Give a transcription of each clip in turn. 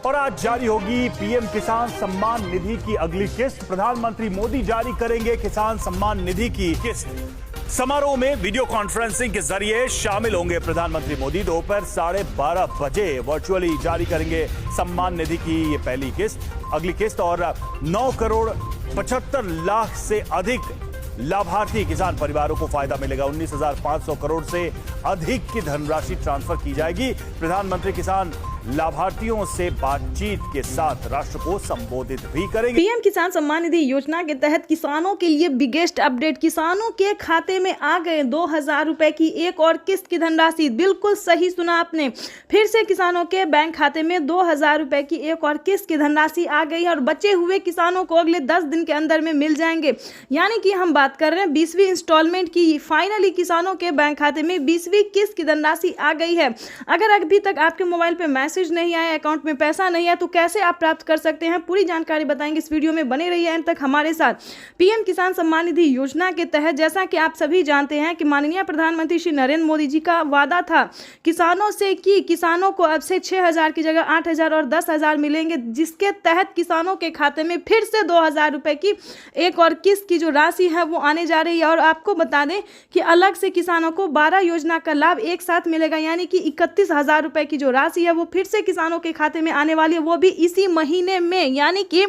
और आज जारी होगी पीएम किसान सम्मान निधि की अगली किस्त। प्रधानमंत्री मोदी जारी करेंगे किसान सम्मान निधि की किस्त। समारोह में वीडियो कॉन्फ्रेंसिंग के जरिए शामिल होंगे प्रधानमंत्री मोदी। दोपहर 12:30 बजे वर्चुअली जारी करेंगे सम्मान निधि की ये पहली किस्त, अगली किस्त। और 9 करोड़ 75 लाख से अधिक लाभार्थी किसान परिवारों को फायदा मिलेगा। 19,500 करोड़ से अधिक की धनराशि ट्रांसफर की जाएगी। प्रधानमंत्री किसान लाभार्थियों से बातचीत के साथ राष्ट्र को संबोधित भी करेंगे। पीएम किसान सम्मान निधि योजना के तहत किसानों के लिए बिगेस्ट अपडेट। किसानों के खाते में आ गए 2,000 रुपए की एक और किस्त की धनराशि। बिल्कुल सही सुना आपने, फिर से किसानों के बैंक खाते में 2,000 रुपए की एक और किस्त की धनराशि आ गई है और बचे हुए किसानों को अगले 10 दिन के अंदर में मिल जाएंगे। यानी कि हम बात कर रहे हैं 20वीं इंस्टॉलमेंट की। फाइनली किसानों के बैंक खाते में 20वीं किस्त की धनराशि आ गई है। अगर अभी तक आपके मोबाइल पे मैसेज नहीं आया, अकाउंट में पैसा नहीं आया, तो कैसे आप प्राप्त कर सकते हैं, पूरी जानकारी बताएंगे इस वीडियो में। बने रहिए अंत तक हमारे साथ। पीएम किसान सम्मान निधि योजना के तहत जैसा कि आप सभी जानते हैं कि माननीय प्रधानमंत्री श्री नरेंद्र मोदी जी का वादा था किसानों से कि किसानों को अब से 6,000 की जगह 8,000 और 10,000 मिलेंगे, जिसके तहत किसानों के खाते में फिर से 2,000 रुपए की एक और किस्त की जो राशि है वो आने जा रही है। और आपको बता दें कि अलग से किसानों को 12 योजना का लाभ एक साथ मिलेगा, यानी कि 31,000 रुपए की जो राशि है वो फिर से किसानों के खाते में आने वाली है, वो भी इसी महीने में। यानी कि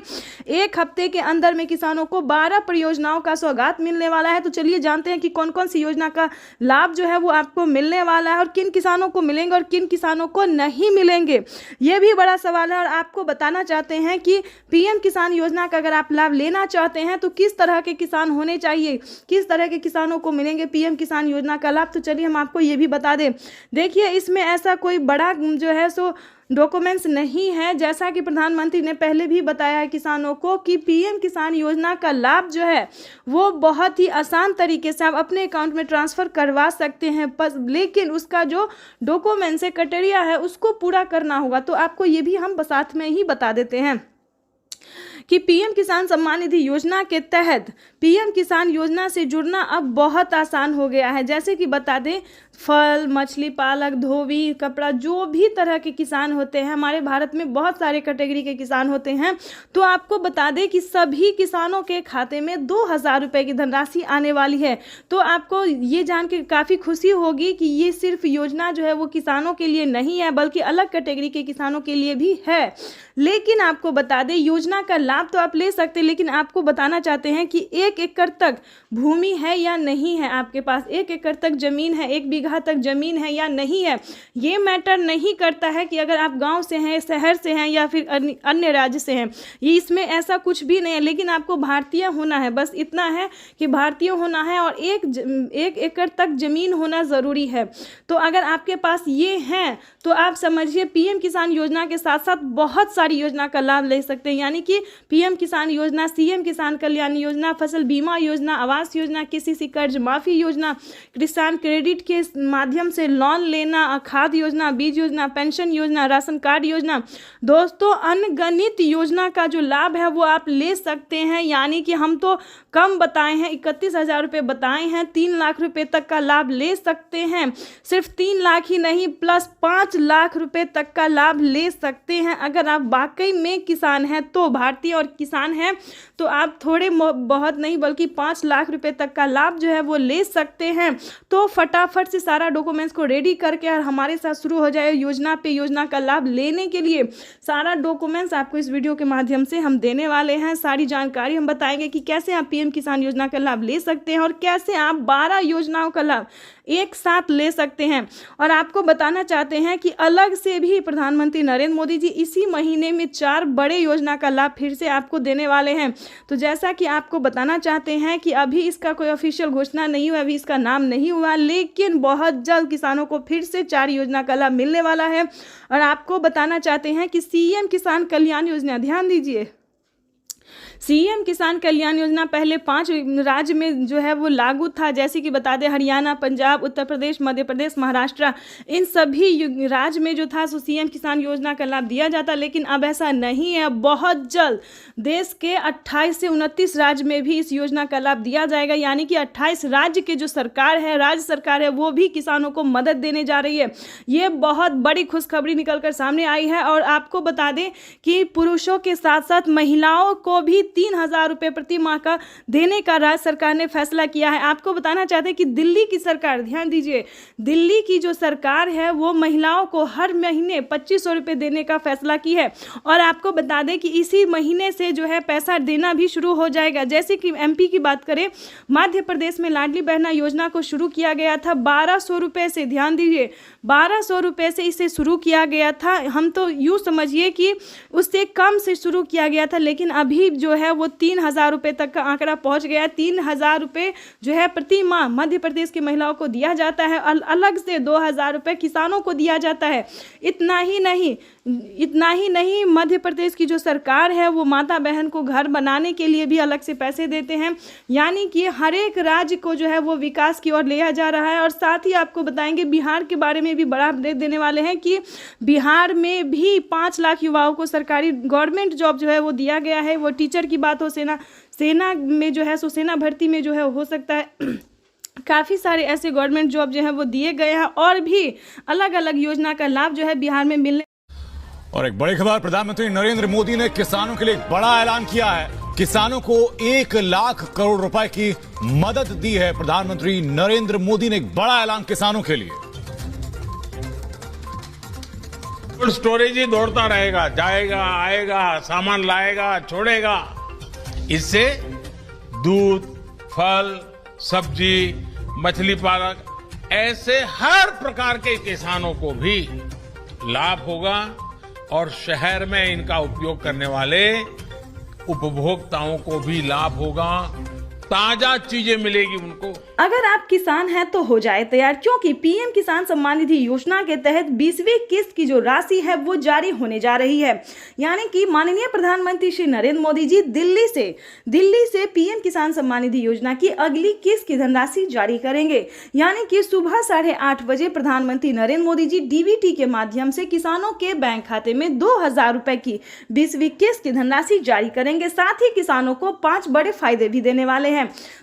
एक हफ्ते के अंदर में किसानों को 12 परियोजनाओं का सौगात मिलने वाला है। तो चलिए जानते हैं कि कौन कौन सी योजना का लाभ जो है वो आपको मिलने वाला है और किन किसानों को मिलेंगे और किन किसानों को नहीं मिलेंगे, ये भी बड़ा सवाल है। और आपको बताना चाहते हैं कि पीएम किसान योजना का अगर आप लाभ लेना चाहते हैं तो किस तरह के किसान होने चाहिए, किस तरह के किसानों को मिलेंगे पीएम किसान योजना का लाभ, तो चलिए हम आपको ये भी बता दें। देखिए, इसमें ऐसा कोई बड़ा जो है सो डॉक्यूमेंट्स नहीं है। जैसा कि प्रधानमंत्री ने पहले भी बताया है किसानों को कि पीएम किसान योजना का लाभ जो है वो बहुत ही आसान तरीके से आप अपने अकाउंट में ट्रांसफ़र करवा सकते हैं, लेकिन उसका जो डॉक्यूमेंट्स है, क्राइटेरिया है, उसको पूरा करना होगा। तो आपको ये भी हम साथ में ही बता देते हैं कि पीएम किसान सम्मान निधि योजना के तहत पीएम किसान योजना से जुड़ना अब बहुत आसान हो गया है। जैसे कि बता दें, फल, मछली पालक, धोबी, कपड़ा, जो भी तरह के किसान होते हैं, हमारे भारत में बहुत सारे कैटेगरी के किसान होते हैं, तो आपको बता दें कि सभी किसानों के खाते में 2,000 रुपये की धनराशि आने वाली है। तो आपको ये जान के काफ़ी खुशी होगी कि ये सिर्फ योजना जो है वो किसानों के लिए नहीं है, बल्कि अलग कैटेगरी के किसानों के लिए भी है। लेकिन आपको बता दें, योजना का लाभ तो आप ले सकते हैं, लेकिन आपको बताना चाहते हैं कि 1 एकड़ तक भूमि है या नहीं है, आपके पास 1 एकड़ तक जमीन है, 1 बीघा तक जमीन है या नहीं है, ये मैटर नहीं करता है कि अगर आप गांव से हैं, शहर से हैं या फिर अन्य राज्य से हैं, ये इसमें ऐसा कुछ भी नहीं है। लेकिन आपको भारतीय होना है, बस इतना है कि भारतीय होना है और 1 एकड़ तक जमीन होना ज़रूरी है। तो अगर आपके पास ये हैं तो आप समझिए पीएम किसान योजना के साथ साथ बहुत सारी योजना का लाभ ले सकते हैं। यानी कि पीएम किसान योजना, सीएम किसान कल्याण योजना, फसल बीमा योजना, आवास योजना, केसीसी कर्ज माफी योजना, किसान क्रेडिट के माध्यम से लोन लेना, खाद योजना, बीज योजना, पेंशन योजना, राशन कार्ड योजना, दोस्तों अनगिनत योजना का जो लाभ है वो आप ले सकते हैं। यानी कि हम तो कम बताए हैं, 31,000 रुपये बताए हैं, 3 लाख रुपए तक का लाभ ले सकते हैं। सिर्फ 3 लाख ही नहीं, प्लस 5 लाख रुपए तक का लाभ ले सकते हैं। अगर आप वाकई में किसान हैं, तो भारतीय और किसान हैं, तो आप थोड़े बहुत नहीं बल्कि 5 लाख रुपए तक का लाभ जो है वो ले सकते हैं। तो फटाफट से सारा डॉक्यूमेंट्स को रेडी करके और हमारे साथ शुरू हो जाए योजना पे योजना का लाभ लेने के लिए। सारा डॉक्यूमेंट्स आपको इस वीडियो के माध्यम से हम देने वाले हैं। सारी जानकारी हम बताएंगे कि कैसे आप पीएम किसान योजना का लाभ ले सकते हैं और कैसे आप 12 योजनाओं का लाभ एक साथ ले सकते हैं। और आपको बताना चाहते हैं कि अलग से भी प्रधानमंत्री नरेंद्र मोदी जी इसी महीने में 4 बड़े योजना का लाभ फिर से आपको देने वाले हैं। तो जैसा कि आपको बताना चाहते हैं कि अभी इसका कोई ऑफिशियल घोषणा नहीं हुआ, अभी इसका नाम नहीं हुआ, लेकिन बहुत जल्द किसानों को फिर से 4 योजना का लाभ मिलने वाला है। और आपको बताना चाहते हैं कि सीएम किसान कल्याण योजना, ध्यान दीजिए, सीएम किसान कल्याण योजना पहले 5 राज्य में जो है वो लागू था, जैसे कि बता दें हरियाणा, पंजाब, उत्तर प्रदेश, मध्य प्रदेश, महाराष्ट्र, इन सभी राज्य में जो था सो सीएम किसान योजना का लाभ दिया जाता। लेकिन अब ऐसा नहीं है, बहुत जल्द देश के 28 से 29 राज्य में भी इस योजना का लाभ दिया जाएगा। यानी कि 28 राज्य के जो सरकार है, राज्य सरकार है, वो भी किसानों को मदद देने जा रही है। ये बहुत बड़ी खुशखबरी निकलकर सामने आई है। और आपको बता दें कि पुरुषों के साथ साथ महिलाओं को भी 3,000 रुपये प्रति माह का देने का राज्य सरकार ने फैसला किया है। आपको बताना चाहते हैं कि दिल्ली की सरकार, ध्यान दीजिए, दिल्ली की जो सरकार है वो महिलाओं को हर महीने 2,500 रुपये देने का फैसला की है। और आपको बता दें कि इसी महीने से जो है पैसा देना भी शुरू हो जाएगा। जैसे कि एमपी की बात करें, मध्य प्रदेश में लाडली बहना योजना को शुरू किया गया था 1,200 रुपये से, ध्यान दीजिए 1,200 रुपये से इसे शुरू किया गया था। हम तो यूँ समझिए कि उससे कम से शुरू किया गया था, लेकिन अभी जो है वो 3,000 रुपये तक का आंकड़ा पहुंच गया है। 3,000 रुपये जो है प्रति माह मध्य प्रदेश की महिलाओं को दिया जाता है। अलग से 2,000 रुपये किसानों को दिया जाता है। इतना ही नहीं, मध्य प्रदेश की जो सरकार है वो माता बहन को घर बनाने के लिए भी अलग से पैसे देते हैं। यानी कि हर एक राज्य को जो है वो विकास की ओर लिया जा रहा है। और साथ ही आपको बताएंगे बिहार के बारे में भी बड़ा अपडेट देने वाले हैं कि बिहार में भी 5 लाख युवाओं को सरकारी गवर्नमेंट जॉब जो है वो दिया गया है। वो टीचर की बात हो, सेना में जो है सो सेना भर्ती में जो है हो सकता है काफ़ी सारे ऐसे गवर्नमेंट जॉब जो है वो दिए गए हैं। और भी अलग अलग योजना का लाभ जो है बिहार में मिलने। और एक बड़ी खबर, प्रधानमंत्री नरेंद्र मोदी ने किसानों के लिए एक बड़ा ऐलान किया है। किसानों को 1 लाख करोड़ रुपए की मदद दी है। प्रधानमंत्री नरेंद्र मोदी ने एक बड़ा ऐलान किसानों के लिए। कोल्ड स्टोरेज ही दौड़ता रहेगा, जाएगा आएगा, सामान लाएगा छोड़ेगा। इससे दूध, फल, सब्जी, मछली पालक, ऐसे हर प्रकार के किसानों को भी लाभ होगा। और शहर में इनका उपयोग करने वाले उपभोक्ताओं को भी लाभ होगा। ताजा चीजें मिलेगी उनको। अगर आप किसान हैं तो हो जाए तैयार, क्योंकि पीएम किसान सम्मान निधि योजना के तहत 20वीं किस्त की जो राशि है वो जारी होने जा रही है। यानी कि माननीय प्रधानमंत्री श्री नरेंद्र मोदी जी दिल्ली से पीएम किसान सम्मान निधि योजना की अगली किस्त की धनराशि जारी करेंगे। यानी कि सुबह 8:30 बजे प्रधानमंत्री नरेंद्र मोदी जी डीबीटी के माध्यम से किसानों के बैंक खाते में 2,000 रुपए की 20वीं किस्त की धनराशि जारी करेंगे। साथ ही किसानों को 5 बड़े फायदे भी देने वाले हैं।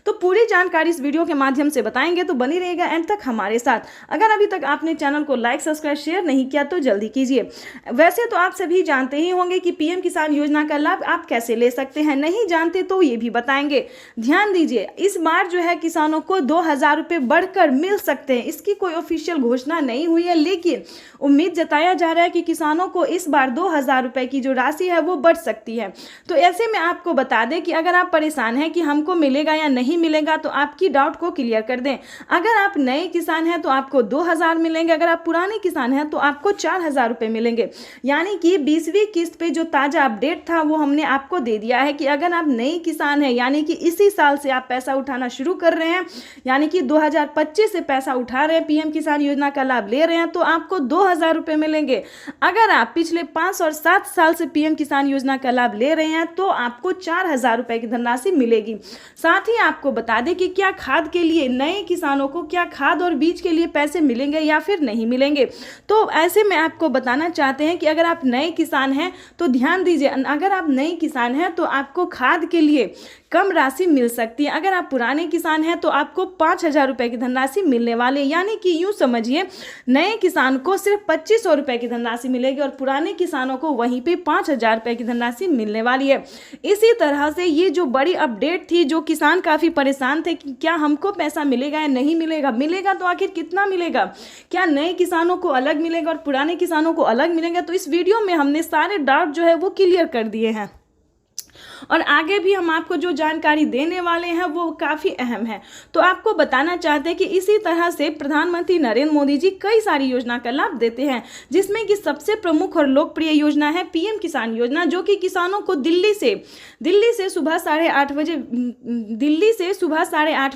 तो पूरी जानकारी इस वीडियो के माध्यम से बताएंगे, तो बनी रहेगा एंड तक हमारे साथ। अगर अभी तक आपने चैनल को लाइक, सब्सक्राइब, शेयर नहीं किया तो जल्दी कीजिए। वैसे तो आप सभी जानते ही होंगे कि पीएम किसान योजना का लाभ आप कैसे ले सकते हैं, नहीं जानते तो ये भी बताएंगे। ध्यान दीजिए, इस बार जो है किसानों को 2,000 रुपये बढ़कर मिल सकते हैं। इसकी कोई ऑफिशियल घोषणा नहीं हुई है, लेकिन उम्मीद जताया जा रहा है कि किसानों को इस बार 2,000 रुपये की जो राशि है वो बढ़ सकती है। तो ऐसे में आपको बता दें कि अगर आप परेशान हैं कि हमको मिलेगा या नहीं मिलेगा, तो आपकी डाउट को क्लियर कर दें। अगर आप नए किसान हैं तो आपको 2,000 मिलेंगे, अगर आप पुराने किसान हैं तो आपको 4,000 रुपये मिलेंगे। यानी कि 20वीं किस्त पे जो ताज़ा अपडेट था वो हमने आपको दे दिया है कि अगर आप नए किसान हैं, यानी कि इसी साल से आप पैसा उठाना शुरू कर रहे हैं, यानी कि 2025 से पैसा उठा रहे हैं, पीएम किसान योजना का लाभ ले रहे हैं, तो आपको 2,000 रुपये मिलेंगे। अगर आप पिछले 5 और 7 साल से पीएम किसान योजना का लाभ ले रहे हैं तो आपको 4,000 रुपये की धनराशि मिलेगी। साथ ही आपको बता दें कि क्या खाद के लिए नए किसानों को क्या खाद और बीज के लिए पैसे मिलेंगे या फिर नहीं मिलेंगे। तो ऐसे में आपको बताना चाहते हैं कि अगर आप नए किसान हैं तो ध्यान दीजिए, अगर आप नए किसान हैं तो आपको खाद के लिए कम राशि मिल सकती है। अगर आप पुराने किसान हैं तो आपको 5,000 रुपये की धनराशि मिलने वाली है। यानी कि यूँ समझिए, नए किसान को सिर्फ 2,500 रुपये की धनराशि मिलेगी और पुराने किसानों को वहीं पे 5,000 रुपये की धनराशि मिलने वाली है। इसी तरह से ये जो बड़ी अपडेट थी, जो किसान काफ़ी परेशान थे कि क्या हमको पैसा मिलेगा या नहीं मिलेगा तो आखिर कितना मिलेगा, क्या नए किसानों को अलग मिलेगा और पुराने किसानों को अलग मिलेगा, तो इस वीडियो में हमने सारे डाउट जो है वो क्लियर कर दिए हैं। और आगे भी हम आपको जो जानकारी देने वाले हैं वो काफ़ी अहम है। तो आपको बताना चाहते हैं कि इसी तरह से प्रधानमंत्री नरेंद्र मोदी जी कई सारी योजना का लाभ देते हैं, जिसमें कि सबसे प्रमुख और लोकप्रिय योजना है पीएम किसान योजना, जो कि किसानों को दिल्ली से सुबह 8:30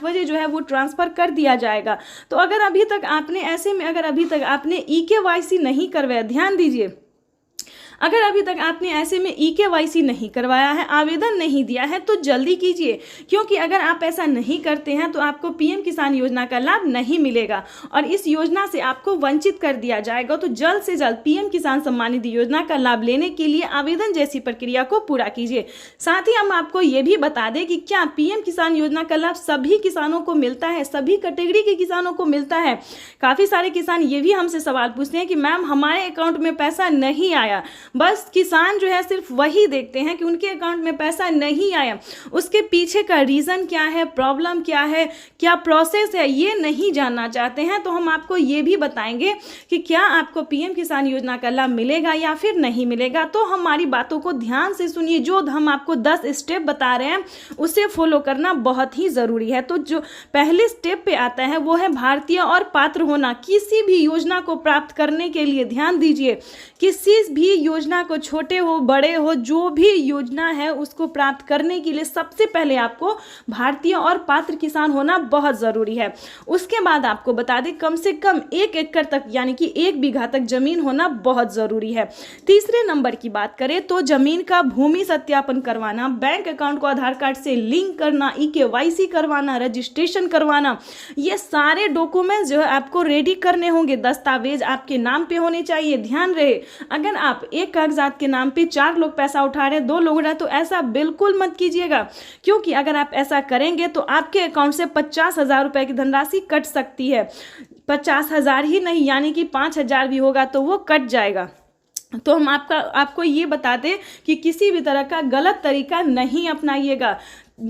बजे जो है वो ट्रांसफ़र कर दिया जाएगा। तो अगर अभी तक आपने EKYC नहीं करवाया, ध्यान दीजिए, अगर अभी तक आपने ऐसे में eKYC नहीं करवाया है, आवेदन नहीं दिया है, तो जल्दी कीजिए, क्योंकि अगर आप ऐसा नहीं करते हैं तो आपको पीएम किसान योजना का लाभ नहीं मिलेगा और इस योजना से आपको वंचित कर दिया जाएगा। तो जल्द से जल्द पीएम किसान सम्मान निधि योजना का लाभ लेने के लिए आवेदन जैसी प्रक्रिया को पूरा कीजिए। साथ ही हम आपको ये भी बता दें कि क्या पीएम किसान योजना का लाभ सभी किसानों को मिलता है, सभी कैटेगरी के किसानों को मिलता है। काफी सारे किसान ये भी हमसे सवाल पूछते हैं कि मैम हमारे अकाउंट में पैसा नहीं आया। बस किसान जो है सिर्फ वही देखते हैं कि उनके अकाउंट में पैसा नहीं आया, उसके पीछे का रीजन क्या है, प्रॉब्लम क्या है, क्या प्रोसेस है, ये नहीं जानना चाहते हैं। तो हम आपको ये भी बताएंगे कि क्या आपको पीएम किसान योजना का लाभ मिलेगा या फिर नहीं मिलेगा। तो हमारी बातों को ध्यान से सुनिए, जो हम आपको 10 स्टेप बता रहे हैं उसे फॉलो करना बहुत ही जरूरी है। तो जो पहले स्टेप पे आता है वो है भारतीय और पात्र होना। किसी भी योजना को प्राप्त करने के लिए ध्यान दीजिए, किसी भी योजना को, छोटे हो बड़े हो, जो भी योजना है उसको प्राप्त करने के लिए सबसे पहले आपको भारतीय और पात्र किसान होना बहुत जरूरी है। उसके बाद आपको बता दें कम से कम 1 एकड़ तक यानी कि 1 बीघा तक जमीन होना बहुत जरूरी है। तीसरे नंबर की बात करें तो जमीन का भूमि सत्यापन करवाना, बैंक अकाउंट को आधार कार्ड से लिंक करना, eKYC करवाना, रजिस्ट्रेशन करवाना, ये सारे डॉक्यूमेंट्स जो है आपको रेडी करने होंगे। दस्तावेज आपके नाम पे होने चाहिए। ध्यान रहे, अगर आप एक कागजात के नाम पे 4 लोग पैसा उठा रहे हैं, 2 लोग रहे, तो ऐसा बिल्कुल मत कीजिएगा, क्योंकि अगर आप ऐसा करेंगे तो आपके अकाउंट से 50,000 रुपए की धनराशि कट सकती है। 50,000 ही नहीं यानी कि 5,000 भी होगा तो वो कट जाएगा। तो हम आपको ये बता दें कि किसी भी तरह का गलत तरीका नहीं अपनाइएगा।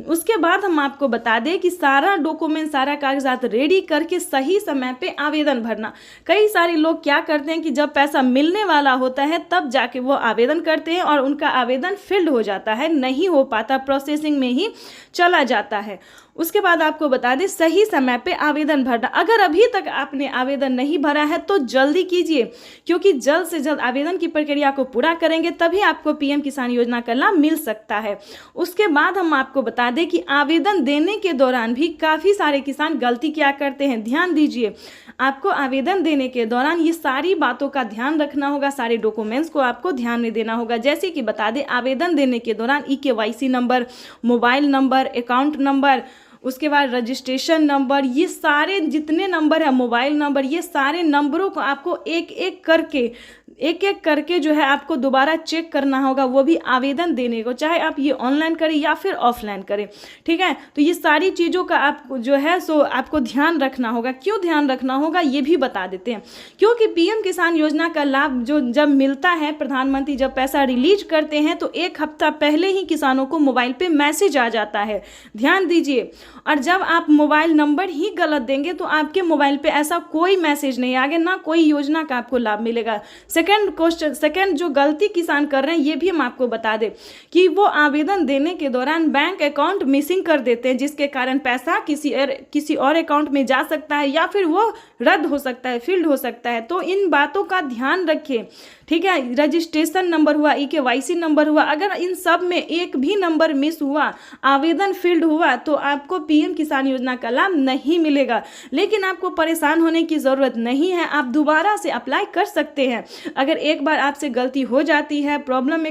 उसके बाद हम आपको बता दें कि सारा डॉक्यूमेंट, सारा कागजात रेडी करके सही समय पे आवेदन भरना। कई सारे लोग क्या करते हैं कि जब पैसा मिलने वाला होता है तब जाके वो आवेदन करते हैं और उनका आवेदन फिल्ड हो जाता है, नहीं हो पाता, प्रोसेसिंग में ही चला जाता है। उसके बाद आपको बता दें सही समय पे आवेदन भरना। अगर अभी तक आपने आवेदन नहीं भरा है तो जल्दी कीजिए, क्योंकि जल्द से जल्द आवेदन की प्रक्रिया को पूरा करेंगे तभी आपको पीएम किसान योजना का लाभ मिल सकता है। उसके बाद हम आपको बता दें कि आवेदन देने के दौरान भी काफ़ी सारे किसान गलती क्या करते हैं। ध्यान दीजिए, आपको आवेदन देने के दौरान ये सारी बातों का ध्यान रखना होगा, सारे डॉक्यूमेंट्स को आपको ध्यान में देना होगा। जैसे कि बता दें आवेदन देने के दौरान eKYC number, mobile number, account number, उसके बाद रजिस्ट्रेशन नंबर, ये सारे जितने नंबर है, मोबाइल नंबर, ये सारे नंबरों को आपको एक एक करके जो है आपको दोबारा चेक करना होगा, वो भी आवेदन देने को, चाहे आप ये ऑनलाइन करें या फिर ऑफलाइन करें। ठीक है, तो ये सारी चीज़ों का आपको जो है सो आपको ध्यान रखना होगा। क्यों ध्यान रखना होगा ये भी बता देते हैं, क्योंकि पीएम किसान योजना का लाभ जो जब मिलता है, प्रधानमंत्री जब पैसा रिलीज करते हैं तो 1 हफ्ता पहले ही किसानों को मोबाइल पे मैसेज आ जाता है। ध्यान दीजिए, और जब आप मोबाइल नंबर ही गलत देंगे तो आपके मोबाइल पे ऐसा कोई मैसेज नहीं आएगा, ना कोई योजना का आपको लाभ मिलेगा। सेकंड जो गलती किसान कर रहे हैं ये भी हम आपको बता दें कि वो आवेदन देने के दौरान बैंक अकाउंट मिसिंग कर देते हैं, जिसके कारण पैसा किसी और अकाउंट में जा सकता है या फिर वो रद्द हो सकता है, फील्ड हो सकता है। तो इन बातों का ध्यान रखें। ठीक है, रजिस्ट्रेशन नंबर हुआ, eKYC नंबर हुआ, अगर इन सब में एक भी नंबर मिस हुआ, आवेदन फील्ड हुआ, तो आपको पीएम किसान योजना का लाभ नहीं मिलेगा। लेकिन आपको परेशान होने की ज़रूरत नहीं है, आप दोबारा से अप्लाई कर सकते हैं। अगर एक बार आपसे गलती हो जाती है,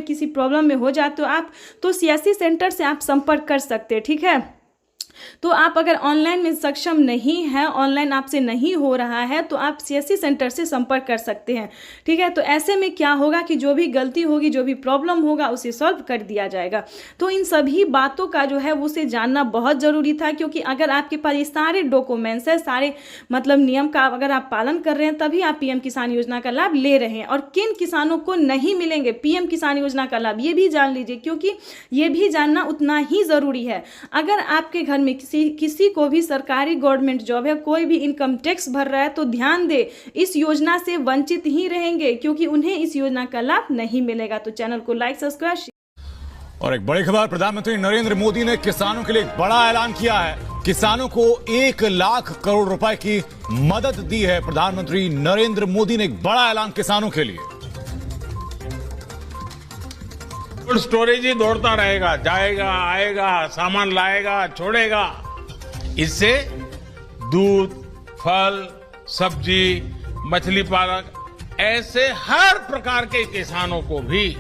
किसी प्रॉब्लम में हो जाते हो आप, तो CSC सेंटर से आप संपर्क कर सकते हैं। ठीक है, तो आप अगर ऑनलाइन में सक्षम नहीं है, ऑनलाइन आपसे नहीं हो रहा है, तो आप CSC सेंटर से संपर्क कर सकते हैं। ठीक है, तो ऐसे में क्या होगा कि जो भी गलती होगी, जो भी प्रॉब्लम होगा, उसे सॉल्व कर दिया जाएगा। तो इन सभी बातों का जो है उसे जानना बहुत ज़रूरी था, क्योंकि अगर आपके पास ये सारे डॉक्यूमेंट्स है, सारे मतलब नियम का अगर आप पालन कर रहे हैं, तभी आप पीएम किसान योजना का लाभ ले रहे हैं। और किन किसानों को नहीं मिलेंगे पीएम किसान योजना का लाभ, ये भी जान लीजिए, क्योंकि ये भी जानना उतना ही ज़रूरी है। अगर आपके घर में किसी को भी सरकारी गवर्नमेंट जॉब है, कोई भी इनकम टैक्स भर रहा है, तो ध्यान दे, इस योजना से वंचित ही रहेंगे, क्योंकि उन्हें इस योजना का लाभ नहीं मिलेगा। तो चैनल को लाइक, सब्सक्राइब। और एक बड़ी खबर, प्रधानमंत्री नरेंद्र मोदी ने किसानों के लिए एक बड़ा ऐलान किया है। किसानों को 1 लाख करोड़ रुपए की मदद दी है। प्रधानमंत्री नरेंद्र मोदी ने एक बड़ा ऐलान किसानों के लिए। कोल्ड स्टोरेज ही दौड़ता रहेगा, जाएगा आएगा, सामान लाएगा छोड़ेगा। इससे दूध, फल, सब्जी, मछली पालक ऐसे हर प्रकार के किसानों को भी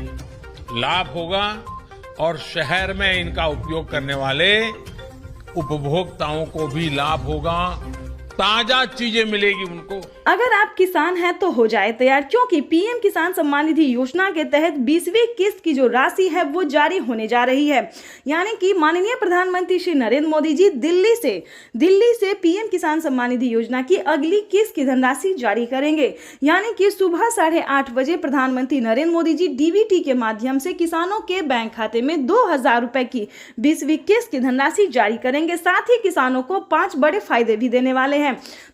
लाभ होगा और शहर में इनका उपयोग करने वाले उपभोक्ताओं को भी लाभ होगा, ताजा चीजें मिलेगी उनको। अगर आप किसान हैं तो हो जाए तैयार, क्योंकि पीएम किसान सम्मान निधि योजना के तहत 20वीं किस्त की जो राशि है वो जारी होने जा रही है। यानी कि माननीय प्रधानमंत्री श्री नरेंद्र मोदी जी दिल्ली से पीएम किसान सम्मान निधि योजना की अगली किस्त की धनराशि जारी करेंगे। यानी कि सुबह 8:30 बजे प्रधानमंत्री नरेंद्र मोदी जी डीबीटी के माध्यम से किसानों के बैंक खाते में 2000 रुपए की 20वीं किस्त की धनराशि जारी करेंगे। साथ ही किसानों को 5 बड़े फायदे भी देने वाले हैं।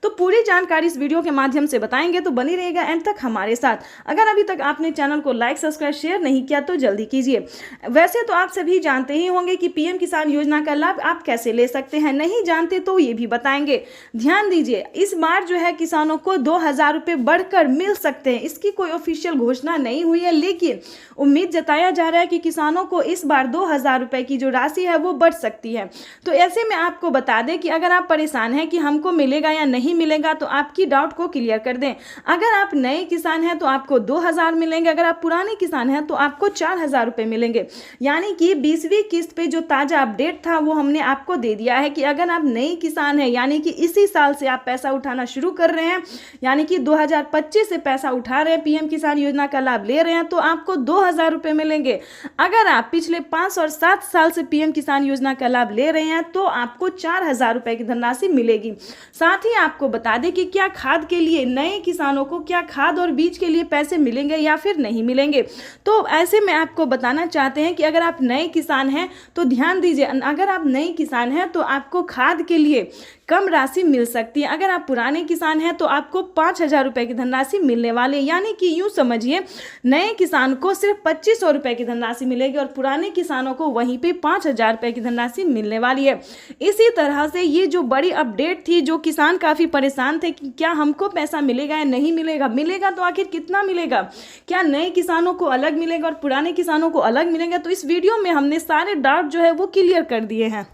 तो पूरी जानकारी इस वीडियो के माध्यम से बताएंगे, तो बनी रहेगा एंड तक हमारे साथ। अगर अभी तक आपने चैनल को लाइक, सब्सक्राइब, शेयर नहीं किया तो जल्दी कीजिए। वैसे तो आप सभी जानते ही होंगे कि पीएम किसान योजना का लाभ आप कैसे ले सकते हैं, नहीं जानते तो ये भी बताएंगे। ध्यान दीजिए, इस बार जो है किसानों को 2000 रुपए बढ़कर मिल सकते हैं। इसकी कोई ऑफिशियल घोषणा नहीं हुई है, लेकिन उम्मीद जताया जा रहा है कि किसानों को इस बार 2000 रुपए की जो राशि है वो बढ़ सकती है। तो ऐसे में आपको बता दें कि अगर आप परेशान हैं कि हमको मिलेगा या नहीं मिलेगा, तो आपकी डाउट को क्लियर कर दें। अगर आप नए किसान हैं तो आपको 2000 मिलेंगे, अगर आप पुराने किसान हैं तो आपको 4000 रुपए मिलेंगे। यानी कि 20वीं किस्त पे जो ताजा अपडेट था वो हमने आपको दे दिया है कि अगर आप नए किसान हैं, यानी कि इसी साल से आप पैसा उठाना शुरू कर रहे हैं, यानी कि 2025 से पैसा उठा रहे हैं, पीएम किसान योजना का लाभ ले रहे हैं, तो आपको 2000 रुपए मिलेंगे। अगर आप पिछले 5 और 7 साल से पीएम किसान योजना का लाभ ले रहे हैं तो आपको 4000 रुपए की धनराशि मिलेगी। साथ ही आपको बता दें कि क्या खाद के लिए नए किसानों को क्या खाद और बीज के लिए पैसे मिलेंगे या फिर नहीं मिलेंगे। तो ऐसे में आपको बताना चाहते हैं कि अगर आप नए किसान हैं तो ध्यान दीजिए, अगर आप नए किसान हैं तो आपको खाद के लिए कम राशि मिल सकती है। अगर आप पुराने किसान हैं तो आपको 5000 रुपए की धनराशि मिलने वाली है। यानी कि यूं समझिए, नए किसान को सिर्फ 2500 रुपए की धनराशि मिलेगी और पुराने किसानों को वहीं पे 5000 रुपए की धनराशि मिलने वाली है। इसी तरह से ये जो बड़ी अपडेट थी, जो किसान काफी परेशान थे कि क्या हमको पैसा मिलेगा या नहीं मिलेगा, मिलेगा तो आखिर कितना मिलेगा, क्या नए किसानों को अलग मिलेगा और पुराने किसानों को अलग मिलेगा। तो इस वीडियो में हमने सारे डाउट जो है वो क्लियर कर दिए हैं